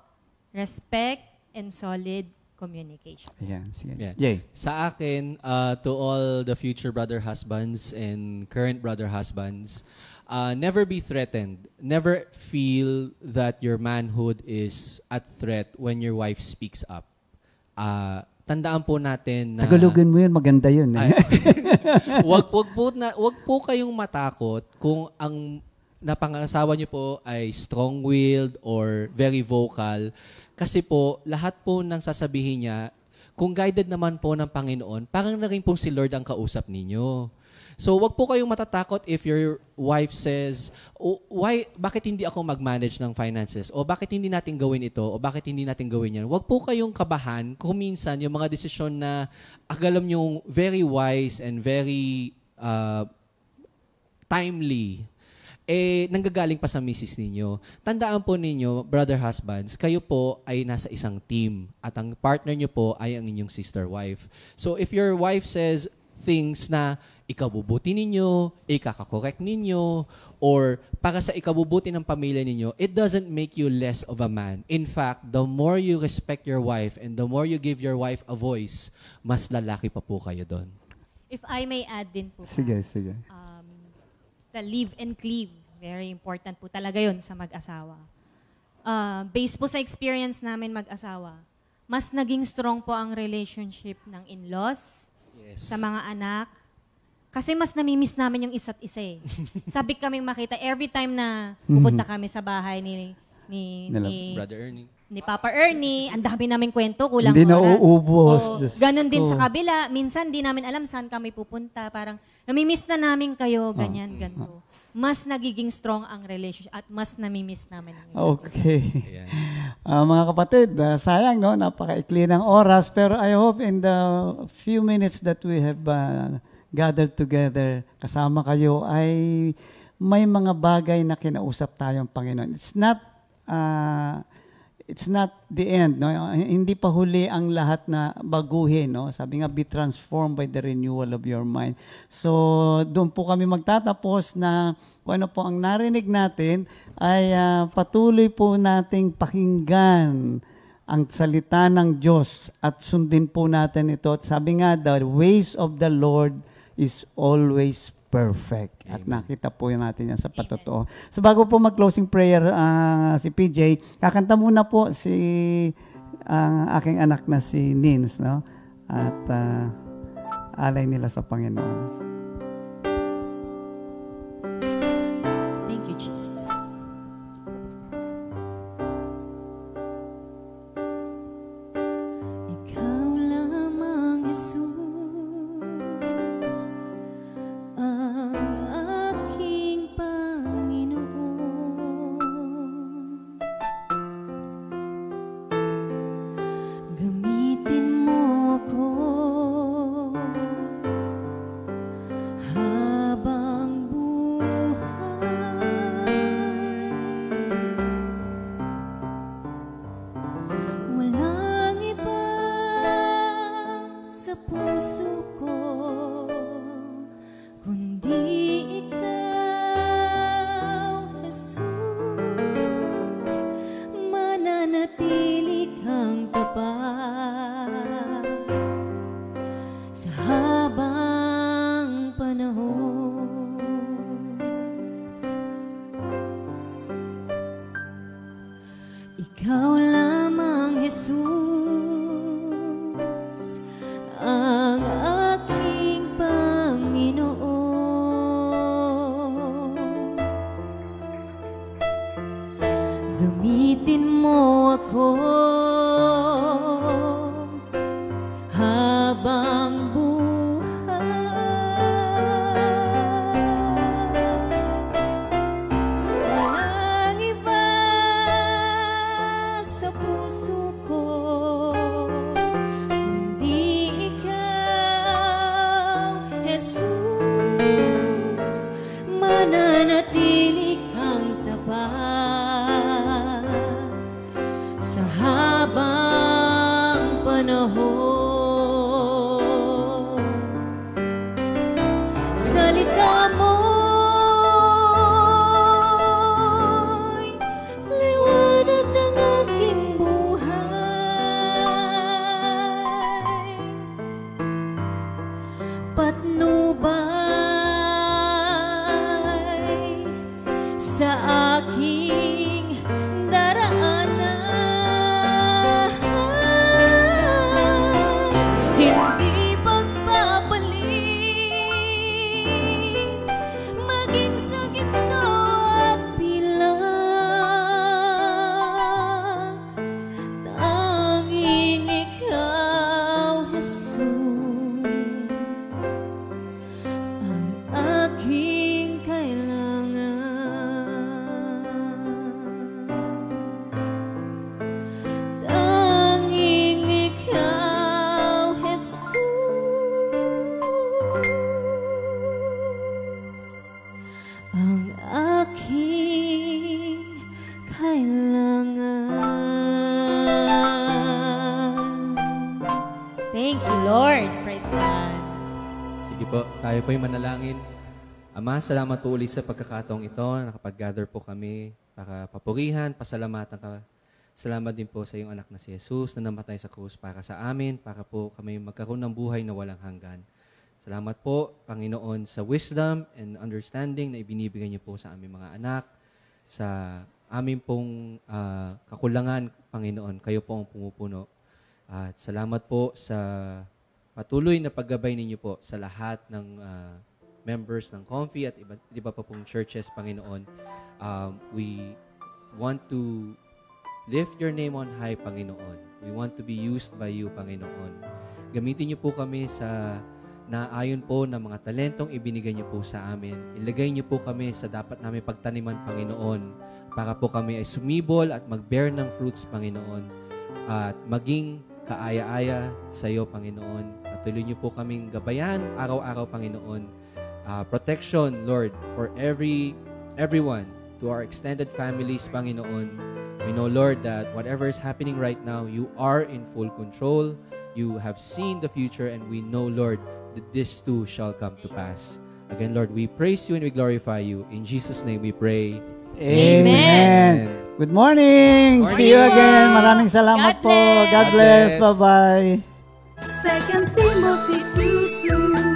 respect and solid communication. Ayan, sige. Yeah. Jay. Sa akin, to all the future brother husbands and current brother husbands, never be threatened. Never feel that your manhood is at threat when your wife speaks up. Tandaan po natin na... Tagalogin mo yun, maganda yun. Eh. wag po kayong matakot kung ang napangasawa niyo po ay strong-willed or very vocal. Kasi po, lahat po ng sasabihin niya, kung guided naman po ng Panginoon, parang na rin po si Lord ang kausap ninyo. So, wag po kayong matatakot if your wife says, bakit hindi ako mag-manage ng finances? O bakit hindi natin gawin ito? O bakit hindi natin gawin yan? Wag po kayong kabahan kung minsan yung mga desisyon na agalam yung very wise and very timely, nanggagaling pa sa misis ninyo. Tandaan po ninyo, brother husbands, kayo po ay nasa isang team at ang partner nyo po ay ang inyong sister wife. So if your wife says things na ikabubuti ninyo, ikakakorek ninyo, or para sa ikabubuti ng pamilya ninyo, it doesn't make you less of a man. In fact, the more you respect your wife and the more you give your wife a voice, mas lalaki pa po kayo doon. If I may add din po. Sige. The live and cleave. Very important po talaga yun sa mag-asawa. Based po sa experience namin mag-asawa, mas naging strong po ang relationship ng in-laws, sa mga anak, kasi mas namimiss namin yung isa't isa eh. Sabi kaming makita, every time na pupunta kami sa bahay ni Brother Ernie. Ni Papa Ernie, ang dami naming kwento, kulang hindi oras. Hindi na uubos. Ganon din sa kabila. Minsan, di namin alam saan kami pupunta. Parang, namimiss na namin kayo, ganyan, ganito. Mas nagiging strong ang relationship at mas namimiss namin ang isa't Okay. Yeah. Mga kapatid, sayang, no? Napakaikli ng oras. Pero I hope in the few minutes that we have gathered together, kasama kayo, ay may mga bagay na kinausap tayong Panginoon. It's not the end, no? Hindi pa huli ang lahat na baguhin, no? Sabi nga, be transformed by the renewal of your mind. So, doon po kami magtatapos na kung ano po ang narinig natin ay patuloy po nating pakinggan ang salita ng Diyos at sundin po natin ito. At sabi nga, the ways of the Lord is always perfect. At nakita po natin yan sa patotoo. So bago po mag-closing prayer si PJ, kakanta muna po si aking anak na si Nins, no? At alay nila sa Panginoon. Thank you, Jesus. Ikaw gamitin mo ako habang buhay. Walang iba sa puso ko kundi ikaw, Jesus. Mananatili kang tapat sa habang panahon. Salita mo'y liwanag ng aking buhay, patnubay sa aking daraanan. Hindi pagbabalik, maging sa ginto at pilang. Tanging ikaw, Jesus, ang aking kailangan. Tanging ikaw, Jesus, ang aking kailangan. Thank you, Lord. Praise God. Sige po, tayo po'y manalangin. Ama, salamat po ulit sa pagkakataong ito. Nakapag-gather po kami para papurihan, pasalamatan ka. Salamat din po sa iyong anak na si Jesus na namatay sa krus para sa amin, para po kami magkaroon ng buhay na walang hanggan. Salamat po, Panginoon, sa wisdom and understanding na ibinibigay niyo po sa aming mga anak, sa aming pong kakulangan, Panginoon. Kayo po ang pumupuno. At salamat po sa patuloy na paggabay ninyo po sa lahat ng members ng Comfy at iba pa pong churches, Panginoon. We want to lift your name on high, Panginoon. We want to be used by you, Panginoon. Gamitin niyo po kami sa naayon po ng mga talentong ibinigay niyo po sa amin. Ilagay niyo po kami sa dapat namin pagtaniman, Panginoon, para po kami ay sumibol at mag-bear ng fruits, Panginoon, at maging kaaya-aya sa iyo, Panginoon. Patuloy niyo po kaming gabayan araw-araw, Panginoon. Protection, Lord, for everyone, to our extended families, Panginoon. We know, Lord, that whatever is happening right now, you are in full control. You have seen the future, and we know, Lord, that this too shall come to pass. Again, Lord, we praise you and we glorify you. In Jesus' name we pray. Amen. Good morning. See you again. Maraming salamat God bless. po. God bless. Bye-bye. 2 Timothy 2:2